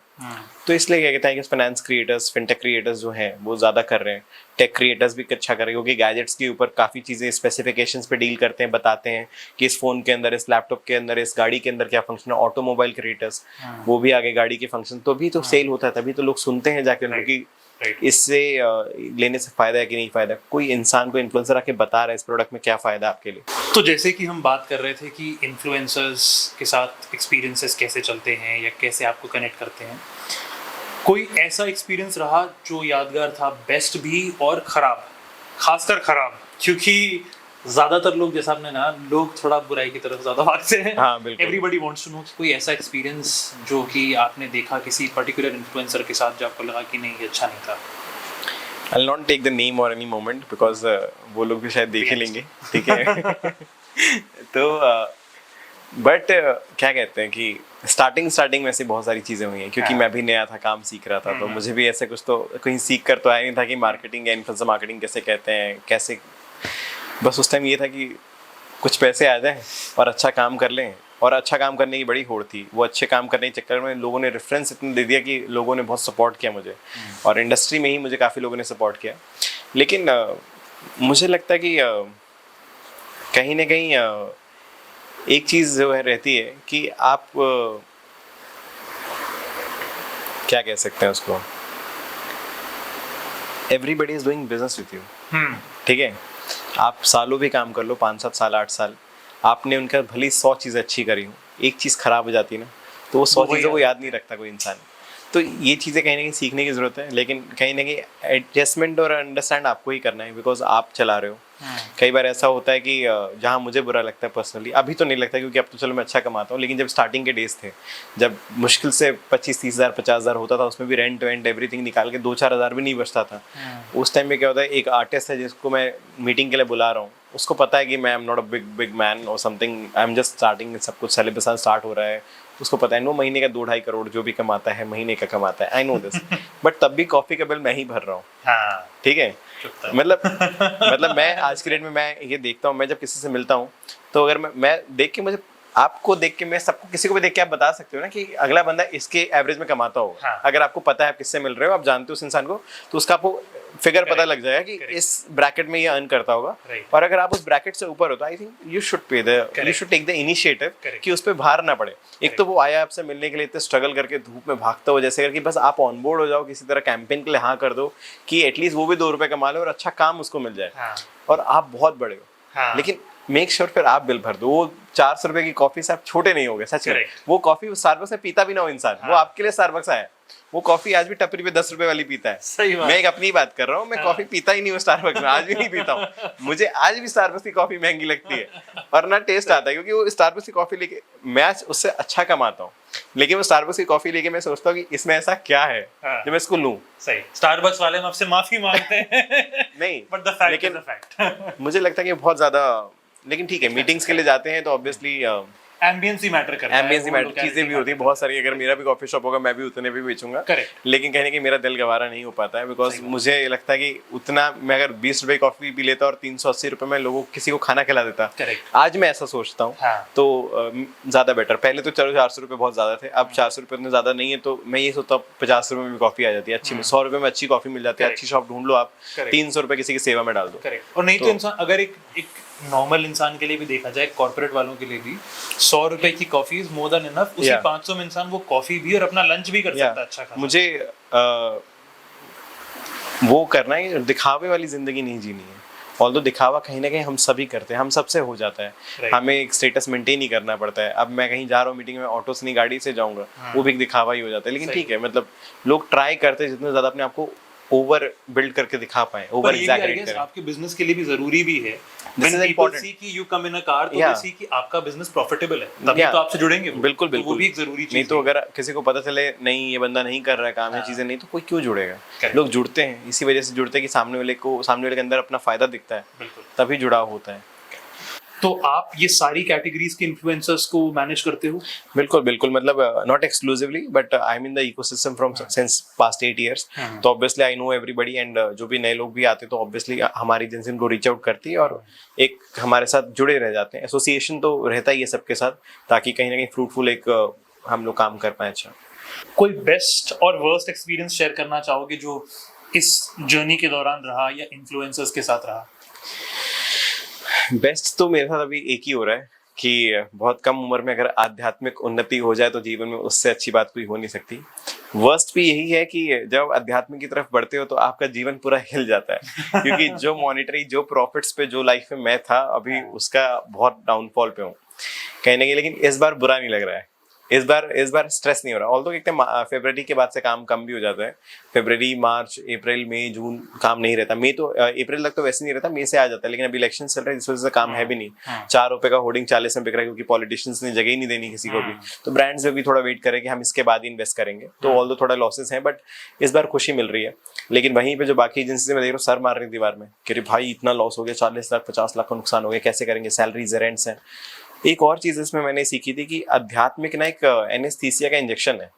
तो इसलिए क्या कहते हैं कि फाइनेंस क्रिएटर्स, फिनटेक क्रिएटर्स जो हैं वो ज्यादा कर रहे हैं। टेक क्रिएटर्स भी अच्छा कर रहे हैं, क्योंकि गैजेट्स के ऊपर काफी चीजें स्पेसिफिकेशंस पे डील करते हैं, बताते हैं कि इस फोन के अंदर, इस लैपटॉप के अंदर, इस गाड़ी के अंदर क्या फंक्शन है। ऑटोमोबाइल क्रिएटर्स, वो भी आगे गाड़ी के फंक्शन, तो भी तो सेल होता है, तभी तो लोग सुनते हैं जाके उनको कि इससे लेने से फायदा है कि नहीं फायदा। कोई इंसान को इन्फ्लुएंसर आके बता रहा है इस प्रोडक्ट में क्या फायदा है आपके लिए। तो जैसे कि हम बात कर रहे थे कि इन्फ्लुएंसर्स के साथ एक्सपीरियंसेस कैसे चलते हैं या कैसे आपको कनेक्ट करते हैं, कोई ऐसा एक्सपीरियंस रहा जो यादगार था, बेस्ट भी और खराब, खासकर खराब, क्योंकि ज्यादातर लोग, जैसा आपने ना, लोग थोड़ा बुराई की तरफ ज्यादा भागते हैं। हाँ, बिल्कुल। एवरीबॉडी वांट्स टू नो कोई ऐसा एक्सपीरियंस जो कि आपने देखा किसी पर्टिकुलर इन्फ्लुएंसर के साथ, जो आपको लगा कि नहीं ये अच्छा नहीं था। I'll not take the name or any moment because वो लोग भी शायद देख ही लेंगे। ठीक है। तो बट क्या कहते हैं कि स्टार्टिंग में ऐसी बहुत सारी चीज़ें हुई हैं, क्योंकि मैं भी नया था, काम सीख रहा था, तो मुझे भी ऐसे कुछ तो कहीं सीख कर तो आया नहीं था कि मार्केटिंग या इन्फ्लुएंसर मार्केटिंग कैसे कहते हैं, कैसे। बस उस टाइम ये था कि कुछ पैसे आ जाएं और अच्छा काम कर लें, और अच्छा काम करने की बड़ी होड़ थी। वो अच्छे काम करने के चक्कर में लोगों ने रेफरेंस इतना दे दिया कि लोगों ने बहुत सपोर्ट किया मुझे, और इंडस्ट्री में ही मुझे काफ़ी लोगों ने सपोर्ट किया। लेकिन मुझे लगता है कि कहीं ना कहीं एक चीज़ जो है रहती है कि आप क्या कह सकते हैं उसको, everybody is doing business with you. ठीक है, आप सालों भी काम कर लो, 5-7 साल, 8 साल, आपने उनका भली 100 चीज़ें अच्छी करी हो, एक चीज़ खराब हो जाती है ना, तो वो 100 चीज़ों को याद नहीं रखता कोई इंसान। तो ये चीज़ें कहीं ना कहीं सीखने की ज़रूरत है, लेकिन कहीं ना कहीं एडजस्टमेंट और अंडरस्टैंड आपको ही करना है, बिकॉज आप चला रहे हो। कई बार ऐसा होता है कि जहाँ मुझे बुरा लगता है पर्सनली, अभी तो नहीं लगता क्योंकि अब तो चलो मैं अच्छा कमाता हूँ, लेकिन जब स्टार्टिंग के डेज थे, जब मुश्किल से 25-30 हज़ार 50 हज़ार होता था, उसमें भी रेंट वेंट एवरीथिंग निकाल के 2-4 हज़ार भी नहीं बचता था। उस टाइम में क्या होता है, एक आर्टिस्ट है जिसको मैं मीटिंग के लिए बुला रहा हूँ, उसको पता है कि मैं am not a big man और something, I am just starting, सब कुछ सेलिब्रेशन स्टार्ट हो रहा है, उसको पता है वो महीने का 2-2.5 करोड़ जो भी कमाता है महीने का कमाता है, आई नो दिस, बट तब भी कॉफी का बिल मैं ही भर रहा हूँ। ठीक है, मतलब मैं आज की डेट में मैं ये देखता हूँ, मैं जब किसी से मिलता हूँ तो अगर मैं देख के, मुझे आपको देख के, मैं सबको, किसी को भी देख के आप बता सकते हो ना कि अगला बंदा इसके एवरेज में कमाता होगा। अगर आपको पता है आप किससे मिल रहे हो, आप जानते हो उस इंसान को, तो उसका आपको फिगर पता लग जाएगा कि इस ब्रैकेट में ये अर्न करता होगा। और अगर आप उस ब्रैकेट से ऊपर हो तो I think you should take the initiative कि उस पर भार ना पड़े। एक तो वो आया आपसे मिलने के लिए इतने स्ट्रगल करके धूप में भागता हो, जैसे करके बस आप ऑन बोर्ड हो जाओ किसी तरह कैंपेन के लिए, हाँ कर दो कि एटलीस्ट वो भी 2 रुपए कमा ले और अच्छा काम उसको मिल जाए, और आप बहुत बड़े हो। लेकिन मेक श्योर फिर आप बिल भर दो। वो 400 रुपए की कॉफी से आप छोटे नहीं हो गए, सच में। वो कॉफी स्टारबक्स में पीता भी ना हो इंसान, वो आपके लिए स्टारबक्स आया, वो कॉफी आज भी टपरी पे 10 रुपए वाली पीता है। सही बात। मैं एक अपनी बात कर रहा हूँ, मैं कॉफी पीता ही नहीं हूँ स्टारबक्स में, आज भी नहीं पीता हूँ। मुझे आज भी स्टारबक्स की कॉफी महंगी लगती है और ना टेस्ट आता है, क्योंकि वो स्टारबक्स की कॉफी लेके मैं उससे अच्छा कमाता हूँ, लेकिन वो स्टारबक्स की कॉफी लेके मैं सोचता हूँ कि इसमें ऐसा क्या है जो मैं इसको लूं। सही, स्टारबक्स वाले आपसे माफी मांगते हैं नहीं, but the fact is the fact. मुझे लगता है कि बहुत ज्यादा, लेकिन ठीक है, मीटिंग्स के लिए जाते हैं तो ऑब्वियसली एम्बियंस ही मैटर करता है, एम्बियंस ही मैटर, चीजें भी होती है बहुत सारी। अगर मेरा भी कॉफी शॉप होगा मैं भी उतने भी बेचूंगा, लेकिन कहने की मेरा दिल गवारा नहीं हो पाता है, बिकॉज मुझे लगता है कि उतना मैं अगर 20 रुपए कॉफी पी लेता और 380 रुपए में लोगों किसी को खाना खिला देता, आज मैं ऐसा सोचता हूँ, तो ज्यादा बेटर। पहले तो चलो 400 रुपए बहुत ज्यादा थे, अब 400 रुपए उतने ज्यादा नहीं है, तो मैं ये सोचता हूँ 50 रुपए में भी कॉफी आ जाती है अच्छी, 100 रुपए में अच्छी कॉफी मिल जाती है। अच्छी शॉप ढूंढ लो आप, 300 रुपए किसी की सेवा में डाल दो। और नहीं तो इंसान, अगर एक नॉर्मल इंसान के लिए भी देखा जाए, कॉर्पोरेट वालों के लिए भी 100 रुपए की coffee is more than enough. उसी 500 में इंसान वो कॉफी भी और अपना लंच भी कर सकता है अच्छा खासा। मुझे वो करना है, दिखावे वाली जिंदगी नहीं जीनी है। ऑल्दो दिखावा कहीं ना कहीं हम सभी करते हैं, हम सबसे हो जाता है, हमें एक स्टेटस मेंटेन ही करना पड़ता है। अब मैं कहीं जा रहा हूँ मीटिंग में, ऑटो से नहीं गाड़ी से जाऊंगा, वो भी एक दिखावा ही हो जाता है। लेकिन ठीक है, मतलब लोग ट्राई करते हैं जितना ज्यादा अपने आप को ओवर बिल्ड करके दिखा पाए, ओवर एग्जैगरेट करें। आपके बिजनेस के लिए भी जरूरी भी है। When people see कि you come in a car, तो they see कि आपका बिजनेस प्रॉफिटेबल है, तभी तो आपसे जुड़ेंगे वो। बिल्कुल बिल्कुल, वो भी एक जरूरी चीज नहीं तो अगर किसी को पता चले नहीं ये बंदा नहीं कर रहा है काम, ये चीजें नहीं, तो कोई क्यों जुड़ेगा। लोग जुड़ते हैं इसी वजह से जुड़ते हैं कि सामने वाले के अंदर अपना फायदा दिखता है, तभी जुड़ाव होता है। तो आप ये सारी कैटेगरीज के इन्फ्लुएंसर्स को मैनेज करते हो? बिल्कुल बिल्कुल, मतलब not exclusively, but I am in the ecosystem from since past 8 years, तो obviously I know everybody, and जो भी नए लोग भी आते तो ऑब्वियसली हमारी एजेंसी उनको रीच आउट करती है और एक हमारे साथ जुड़े रह जाते हैं। एसोसिएशन तो रहता ही है सबके साथ, ताकि कहीं ना कहीं फ्रूटफुल एक हम लोग काम कर पाए। अच्छा, कोई बेस्ट और वर्स्ट एक्सपीरियंस शेयर करना चाहोगे जो इस जर्नी के दौरान रहा या इन्फ्लुएंसर्स के साथ रहा? बेस्ट तो मेरे साथ अभी एक ही हो रहा है कि बहुत कम उम्र में अगर आध्यात्मिक उन्नति हो जाए तो जीवन में उससे अच्छी बात कोई हो नहीं सकती। वर्स्ट भी यही है कि जब अध्यात्म की तरफ बढ़ते हो तो आपका जीवन पूरा हिल जाता है, क्योंकि जो मॉनिटरी, जो प्रॉफिट्स पे जो लाइफ में मैं था, अभी उसका बहुत डाउनफॉल पे हूँ कहीं ना कहीं। लेकिन इस बार बुरा नहीं लग रहा है, इस बार स्ट्रेस नहीं हो रहा। ऑल्दो एक फरवरी के बाद से काम कम भी हो जाता है, फरवरी, मार्च, अप्रैल, मई, जून काम नहीं रहता। मई तो अप्रैल तक तो वैसे नहीं रहता, मई से आ जाता है, लेकिन अभी इलेक्शन चल रहा है इस वजह से काम है भी नहीं। 4 रुपए का होर्डिंग 40 में बिक रहा है, क्योंकि पॉलिटिशियंस ने जगह ही नहीं देनी किसी को भी। तो ब्रांड्स में भी थोड़ा वेट करें कि हम इसके बाद ही इन्वेस्ट करेंगे, तो ऑल्दो थोड़ा लॉसेस हैं, बट इस बार खुशी मिल रही है। लेकिन वहीं पे जो बाकी एजेंसी से मैं देख रहा हूँ सर मार रही दीवार में कि भाई इतना लॉस हो गया, 40 लाख 50 लाख का नुकसान हो गया, कैसे करेंगे, सैलरीज, रेंट्स हैं। एक और चीज इसमें मैंने सीखी थी कि आध्यात्मिक ना एक एनेस्थीसिया का इंजेक्शन है।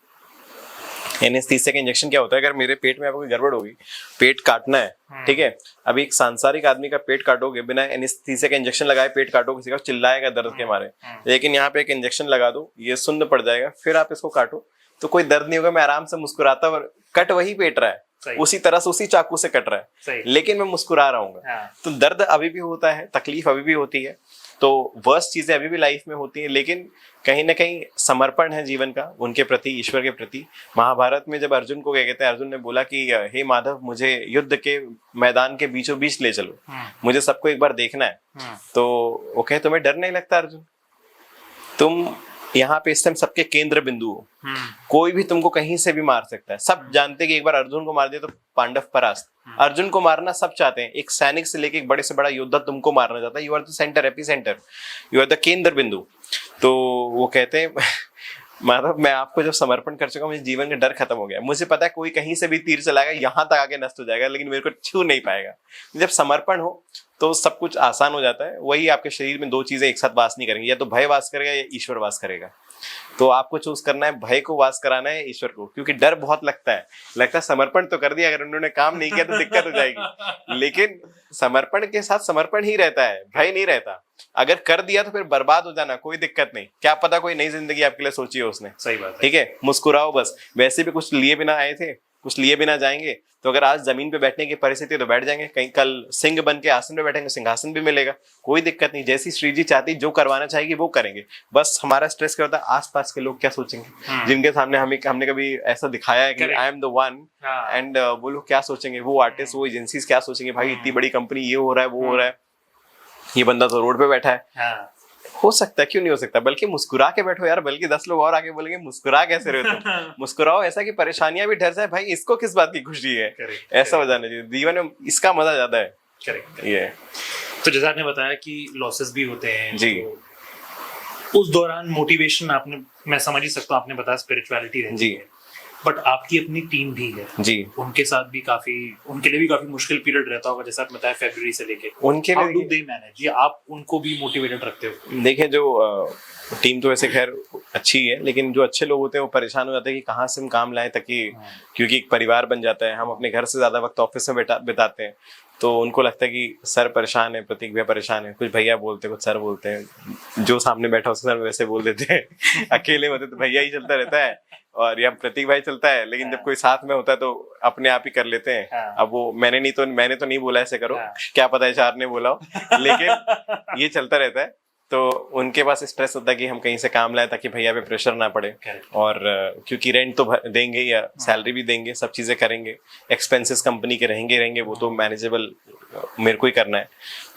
एनेस्थीसिया का इंजेक्शन क्या होता है, अगर मेरे पेट में आपको कोई गड़बड़ होगी, पेट काटना है, ठीक है, अभी एक सांसारिक आदमी का पेट काटोगे बिना एनेस्थीसिया का इंजेक्शन लगाए, पेट काटो, किसी का चिल्लाएगा दर्द के मारे। लेकिन यहाँ पे एक इंजेक्शन लगा दो, ये सुन्न पड़ जाएगा, फिर आप इसको काटो तो कोई दर्द नहीं होगा, मैं आराम से मुस्कुराता हुआ, कट वही पेट रहा है, उसी तरह से उसी चाकू से कट रहा है, लेकिन मैं मुस्कुरा रहा हूँ। तो दर्द अभी भी होता है, तकलीफ अभी भी होती है, तो वर्स्ट चीजें अभी भी लाइफ में होती हैं, लेकिन कहीं ना कहीं समर्पण है जीवन का उनके प्रति, ईश्वर के प्रति। महाभारत में जब अर्जुन को क्या कहते हैं, अर्जुन ने बोला कि हे माधव, मुझे युद्ध के मैदान के बीचों बीच ले चलो, मुझे सबको एक बार देखना है। तो वो कहे तुम्हें डर नहीं लगता अर्जुन, तुम यहाँ पे इस टाइम सबके केंद्र बिंदु हो, कोई भी तुमको कहीं से भी मार सकता है। सब जानते हैं कि एक बार अर्जुन को मार दिया तो पांडव परास्त। अर्जुन को मारना सब चाहते हैं, एक सैनिक से लेके एक बड़े से बड़ा योद्धा तुमको मारना चाहता है। You are the centre, epicentre, you are the केंद्र बिंदु। तो वो कहते हैं मतलब मैं आपको जब समर्पण कर चुका, मुझे जीवन का डर खत्म हो गया। मुझे पता है कोई कहीं से भी तीर चलाएगा, यहाँ तक आके नष्ट हो जाएगा, लेकिन मेरे को छू नहीं पाएगा। जब समर्पण हो तो सब कुछ आसान हो जाता है। वही आपके शरीर में दो चीजें एक साथ वास नहीं करेंगी, या तो भय वास करेगा या ईश्वर वास करेगा। तो आपको चूज करना है, भय को वास कराना है ईश्वर को, क्योंकि डर बहुत लगता है समर्पण तो कर दिया, अगर उन्होंने काम नहीं किया तो दिक्कत हो जाएगी। लेकिन समर्पण के साथ समर्पण ही रहता है, भय नहीं रहता। अगर कर दिया तो फिर बर्बाद हो जाना, कोई दिक्कत नहीं। क्या पता कोई नई जिंदगी आपके लिए सोची हो उसने। सही बात है। ठीक है, मुस्कुराओ बस। वैसे भी कुछ लिए बिना आए थे, कुछ लिए बिना जाएंगे। तो अगर आज जमीन पे बैठने की परिस्थिति है तो बैठ जाएंगे, कहीं कल सिंह बन के आसन पे बैठेंगे, सिंहासन भी मिलेगा, कोई दिक्कत नहीं। जैसी श्री जी चाहती, जो करवाना चाहेगी वो करेंगे। बस हमारा स्ट्रेस क्या होता है, आसपास के लोग क्या सोचेंगे, जिनके सामने हमने कभी ऐसा दिखाया है कि I am the one, and वो लोग क्या सोचेंगे, वो आर्टिस्ट, वो एजेंसीज क्या सोचेंगे, भाई इतनी बड़ी कंपनी, ये हो रहा है, वो हो रहा है, ये बंदा तो रोड पे बैठा है। हो सकता है, क्यों नहीं हो सकता। बल्कि मुस्कुरा के बैठो यार, बल्कि 10 लोग और आगे बोलेंगे मुस्कुरा कैसे रहे तुम। मुस्कुराओ ऐसा कि परेशानियां भी डर जाए, भाई इसको किस बात की खुशी है। ऐसा हो जाना चाहिए जीवन में, इसका मजा ज्यादा है। ये तो जैसा आपने बताया कि लॉसेस भी होते हैं जी, तो उस दौरान मोटिवेशन आपने, मैं समझ ही सकता हूँ, आपने बताया स्पिरिचुअलिटी रहती जी है, बट आपकी अपनी टीम भी है जी, उनके साथ भी काफी, उनके लिए भी काफी मुश्किल पीरियड रहता होगा, जैसा आपने बताया फरवरी से लेके। उनके हाउ लिए डू दे मैनेज, या आप उनको भी मोटिवेटेड रखते हो? देखिए, जो टीम तो वैसे खैर अच्छी है, लेकिन जो अच्छे लोग होते हैं वो परेशान हो जाते हैं कि कहाँ से हम काम लाएं, ताकि क्योंकि एक परिवार बन जाता है। हम अपने घर से ज्यादा वक्त ऑफिस में बिताते हैं, तो उनको लगता है कि सर परेशान है, प्रतीक भैया परेशान है। कुछ भैया बोलते हैं, कुछ सर बोलते हैं, जो सामने बैठा उसके सर वैसे बोल देते हैं। अकेले होते तो भैया ही चलता रहता है और या प्रतीक भाई चलता है, लेकिन जब कोई साथ में होता है तो अपने आप ही कर लेते हैं। अब वो मैंने तो नहीं बोला ऐसे करो, क्या पता HR ने बोला हो, लेकिन ये चलता रहता है। तो उनके पास स्ट्रेस होता है कि हम कहीं से काम लाए ताकि भैया पे प्रेशर ना पड़े, और क्योंकि रेंट तो देंगे या सैलरी भी देंगे, सब चीजें करेंगे, एक्सपेंसेस कंपनी के रहेंगे, वो तो मैनेजेबल मेरे को ही करना है।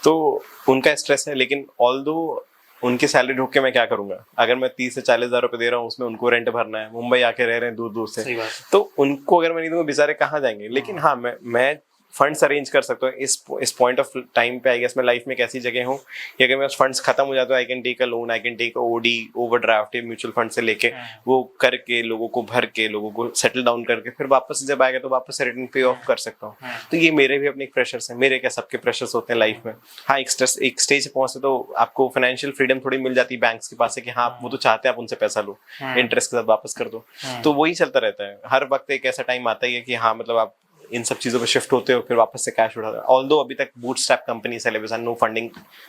तो उनका स्ट्रेस है, लेकिन ऑल्दो उनकी सैलरी ढूंढ के मैं क्या करूंगा। अगर मैं 30 से 40 हजार रुपए दे रहा हूँ, उसमें उनको रेंट भरना है, मुंबई आके रह रहे हैं दूर दूर से, तो उनको अगर मैं नहीं दूंगा, बेचारे कहाँ जाएंगे। लेकिन हाँ, मैं फंड्स अरेंज कर सकता हूँ इस पॉइंट ऑफ टाइम पे। आई गेस मैं लाइफ में एक ऐसी जगह हूँ कि अगर मेरे फंड्स खत्म हो जाते हैं, I can take a loan, I can take OD, overdraft, mutual fund से लेके वो करके, लोगों को भर के, लोगों को सेटल डाउन करके, फिर वापस जब आएगा तो वापस से रिटर्न पे ऑफ कर सकता हूँ। तो ये मेरे भी अपने प्रेशर्स हैं, मेरे क्या सबके प्रेशर्स होते हैं लाइफ में। हाँ, एक स्टेज पे पहुंचते तो आपको फाइनेंशियल फ्रीडम थोड़ी मिल जाती है बैंक्स के पास से, कि हाँ वो तो चाहते हैं आप उनसे पैसा लो, इंटरेस्ट के साथ वापस कर दो। तो वही चलता रहता है हर वक्त। एक ऐसा टाइम आता ही है कि हाँ, मतलब आप इन सब चीजों पे शिफ्ट होते हो, फिर वापस से कैश उठाते हो। ऑल्दो अभी तक बूटस्ट्रैप कंपनी सेलेबसन, नो फंडिंग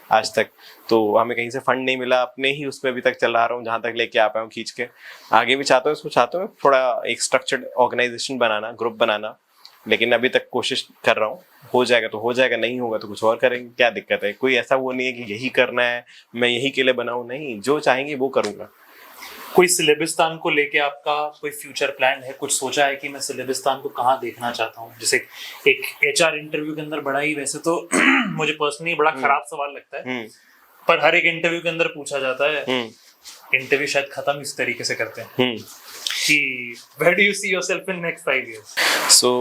आज तक, तो हमें कहीं से फंड नहीं मिला, अपने ही उसमें अभी तक चला रहा हूँ, जहां तक लेके आ पाया हूँ खींच के। आगे भी चाहता हूँ, इसको चाहता हूँ थोड़ा एक स्ट्रक्चर्ड ऑर्गेनाइजेशन बनाना, ग्रुप बनाना, लेकिन अभी तक कोशिश कर रहा हूँ। हो जाएगा तो हो जाएगा, नहीं होगा तो कुछ और करेंगे, क्या दिक्कत है। कोई ऐसा वो नहीं है कि यही करना है, मैं यही के लिए बनाऊँ, नहीं, जो चाहेंगे वो करूंगा। कोई सिलेबिस्तान को लेके आपका कोई फ्यूचर प्लान है? कुछ सोचा है कि मैं सिलेबिस्तान को कहाँ देखना चाहता हूँ? जैसे एक HR इंटरव्यू के अंदर बड़ा ही, वैसे तो मुझे पर्सनली बड़ा खराब सवाल लगता है, पर हर एक इंटरव्यू के अंदर पूछा जाता है। इंटरव्यू शायद खत्म इस तरीके से करते हैं कि where do you see yourself in next 5 years? So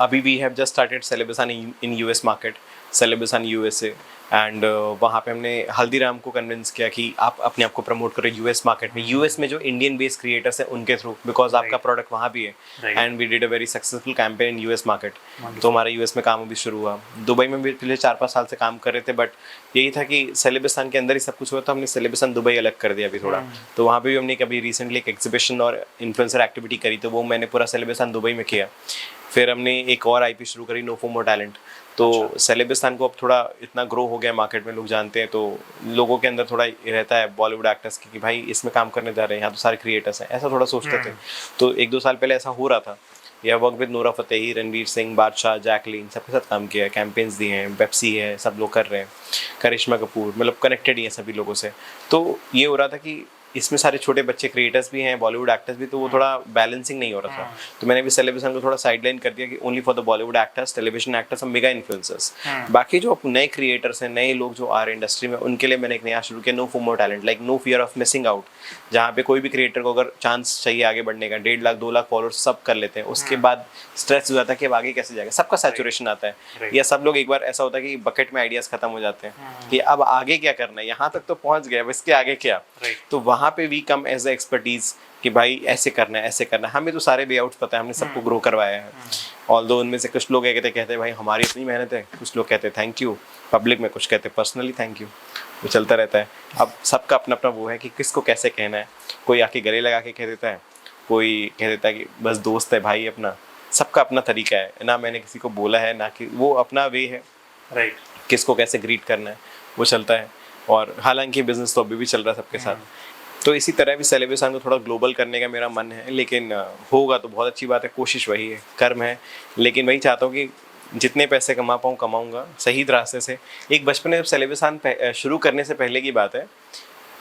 अभी we have just started Celebusan in US market, Celebusan USA, and वहाँ पे हमने हल्दीराम को कन्विंस किया कि आप अपने आप को प्रमोट करो US मार्केट में, US में जो इंडियन बेस्ड क्रिएटर्स हैं उनके थ्रू, बिकॉज आपका प्रोडक्ट वहाँ भी है। And we did a very successful campaign in US market. तो हमारा US में काम अभी शुरू हुआ। दुबई में भी पिछले 4-5 साल से काम कर रहे थे, बट यही था कि सेलेबिस्तान के अंदर ही सब कुछ हुआ, तो हमने सेलेबिस्तान दुबई अलग कर दिया अभी थोड़ा। तो वहाँ पे भी हमने कभी रिसेंटली एक एग्जीबिशन और इन्फ्लुएंसर एक्टिविटी करी, तो वो मैंने पूरा सेलेबिस्तान दुबई में किया। फिर हमने एक और IP शुरू करी, नो फोमो टैलेंट। तो सेलेबिस्तान को अब थोड़ा इतना ग्रो हो गया मार्केट में, लोग जानते हैं, तो लोगों के अंदर थोड़ा रहता है बॉलीवुड एक्टर्स की कि भाई इसमें काम करने जा रहे हैं, यहाँ तो सारे क्रिएटर्स हैं, ऐसा थोड़ा सोचते थे। तो 1-2 साल पहले ऐसा हो रहा था। या वर्क विद नूरा फतेही, रणवीर सिंह, बादशाह, जैकलीन, सबके साथ काम किया है, कैंपेन्स दिए हैं, पेप्सी है, सब लोग कर रहे हैं, करिश्मा कपूर, मतलब कनेक्टेड ही है सभी लोगों से। तो ये हो रहा था कि इसमें सारे छोटे बच्चे क्रिएटर्स भी हैं, बॉलीवुड एक्टर्स भी, तो वो थोड़ा बैलेंसिंग नहीं हो रहा था। तो मैंने भी सेलिब्रेशन को थोड़ा साइडलाइन कर दिया कि only for the Bollywood actors, television actors, mega influencers. बाकी जो नए क्रिएटर्स हैं, नए लोग जो आ रहे हैं इंडस्ट्री में, उनके लिए मैंने एक नया शुरू किया, no FOMO talent, like no fear of missing out. जहाँ पे कोई भी क्रिएटर को अगर चांस चाहिए आगे बढ़ने का, 1.5 लाख 2 लाख फॉलोअर्स सब कर लेते हैं, उसके बाद स्ट्रेस हो जाता है कि अब आगे कैसे जाएगा, सबका सैचुरेशन आता है, या सब लोग एक बार ऐसा होता है कि बकेट में आइडियाज खत्म हो जाते हैं कि अब आगे क्या करना है, यहाँ तक तो पहुंच गए, अब इसके आगे क्या। तो वहाँ पे we come as a expertise कि भाई ऐसे करना है, ऐसे करना है। हमें तो सारे वे आउट्स पता है, हमने सबको ग्रो करवाया है। ऑल्दो उनमें से कुछ लोग कहते हैं भाई हमारी इतनी मेहनत है, कुछ लोग कहते हैं थैंक यू पब्लिक में, कुछ कहते हैं पर्सनली थैंक यू, वो चलता रहता है। अब सबका अपना अपना वो है कि किसको कैसे कहना है। कोई आके गले लगा के कह देता है, कोई कह देता है कि बस दोस्त है भाई अपना, सबका अपना तरीका है ना। मैंने किसी को बोला है ना, कि वो अपना वे है, राइट, किसको कैसे ग्रीट करना है वो चलता है। और हालांकि बिजनेस तो अभी भी चल रहा है सबके साथ, तो इसी तरह भी सेलिब्रेशन को थोड़ा ग्लोबल करने का मेरा मन है, लेकिन होगा तो बहुत अच्छी बात है। कोशिश वही है, कर्म है, लेकिन वही चाहता हूँ कि जितने पैसे कमा पाऊँ कमाऊँगा सही रास्ते से। एक बचपन में जब सेलिब्रेशन शुरू करने से पहले की बात है,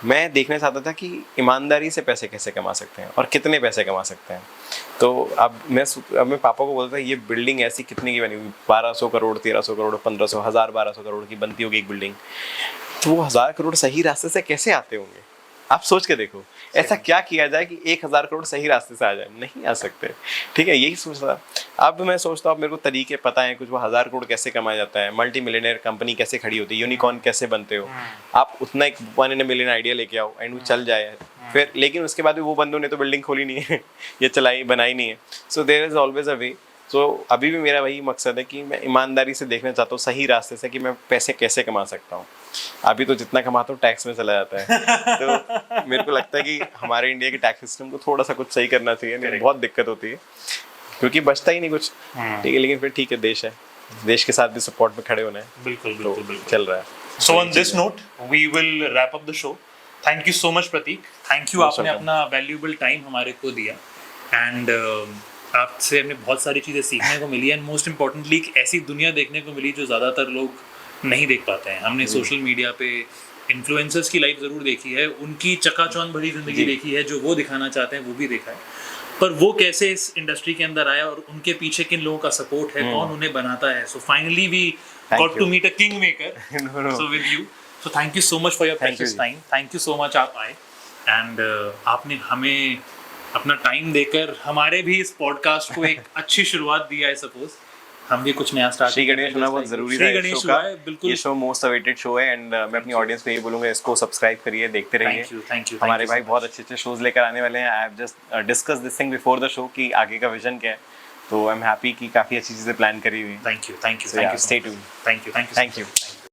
मैं देखना चाहता था कि ईमानदारी से पैसे कैसे कमा सकते हैं और कितने पैसे कमा सकते हैं। तो अब मैं पापा को बोलता था ये बिल्डिंग ऐसी कितने की बनी हुई, 1200 करोड़, 1300 करोड़, 1500, 1200 करोड़ की बनती होगी एक बिल्डिंग, तो वो 1000 करोड़ सही रास्ते से कैसे आते होंगे। आप सोच के देखो, ऐसा क्या किया जाए कि 1000 करोड़ सही रास्ते से आ जाए, नहीं आ सकते। ठीक है, यही सोचता। अब मैं सोचता हूँ, मेरे को तरीके पता है कुछ, वो 1000 करोड़ कैसे कमाया जाता है, मल्टी मिलियनर कंपनी कैसे खड़ी होती है, यूनिकॉर्न कैसे बनते हो आप, उतना एक 1 in a million आइडिया लेके आओ एंड वो चल जाए फिर। लेकिन उसके बाद भी वो बंदों ने तो बिल्डिंग खोली नहीं है या चलाई बनाई नहीं है। So there is always a way. So अभी भी मेरा वही मकसद है कि मैं ईमानदारी से देखना चाहता हूँ, सही रास्ते से, कि मैं पैसे कैसे कमा सकता हूँ। अभी तो जितना कमाता हूँ टैक्स में चला जाता है। तो मेरे को लगता है कि हमारे इंडिया के टैक्स सिस्टम को थोड़ा सा कुछ सही करना चाहिए, नहीं बहुत दिक्कत होती है क्योंकि बचता ही नहीं कुछ। ठीक है, लेकिन फिर ठीक है, देश है, देश के साथ भी सपोर्ट में खड़े होना है। बिल्कुल तो बिल्कुल बिल्कुल चल रहा है। So on this note we will wrap up the show. Thank you so much Prateek, thank you, आपने अपना वैल्यूएबल टाइम हमारे को दिया एंड आपसे हमने बहुत सारी चीज़ें सीखने को मिली एंड मोस्ट इम्पॉर्टेंटली एक ऐसी दुनिया देखने को मिली जो ज़्यादातर लोग नहीं देख पाते हैं। हमने सोशल मीडिया पे इन्फ्लुएंसर्स की लाइफ ज़रूर देखी है, उनकी चकाचौंध भरी ज़िंदगी देखी है, जो वो दिखाना चाहते हैं वो भी देखा है, पर वो कैसे इस इंडस्ट्री के अंदर आया और उनके पीछे किन लोगों का सपोर्ट है, कौन उन्हें बनाता है। So finally we got to meet a king maker so with you. So thank you so much for your precious time, thank you so much आप आए एंड आपने हमें अपना टाइम देकर हमारे भी इस पॉडकास्ट को एक अच्छी शुरुआत दी, आई सपोज हम भी कुछ नया स्टार्ट। श्री गणेश होना बहुत जरूरी है इस शो का, बिल्कुल। ये शो मोस्ट अवेटेड शो है एंड मैं अपनी ऑडियंस को यही बोलूंगा, इसको सब्सक्राइब करिए, देखते रहिए। Thank you. हमारे भाई बहुत अच्छे शोज लेकर आने वाले हैं। I have just discuss this thing before the show कि आगे का विजन क्या है, तो आई एम हैप्पी कि काफी अच्छी चीजें प्लान करी हुई। Thank you stay tuned. Thank you.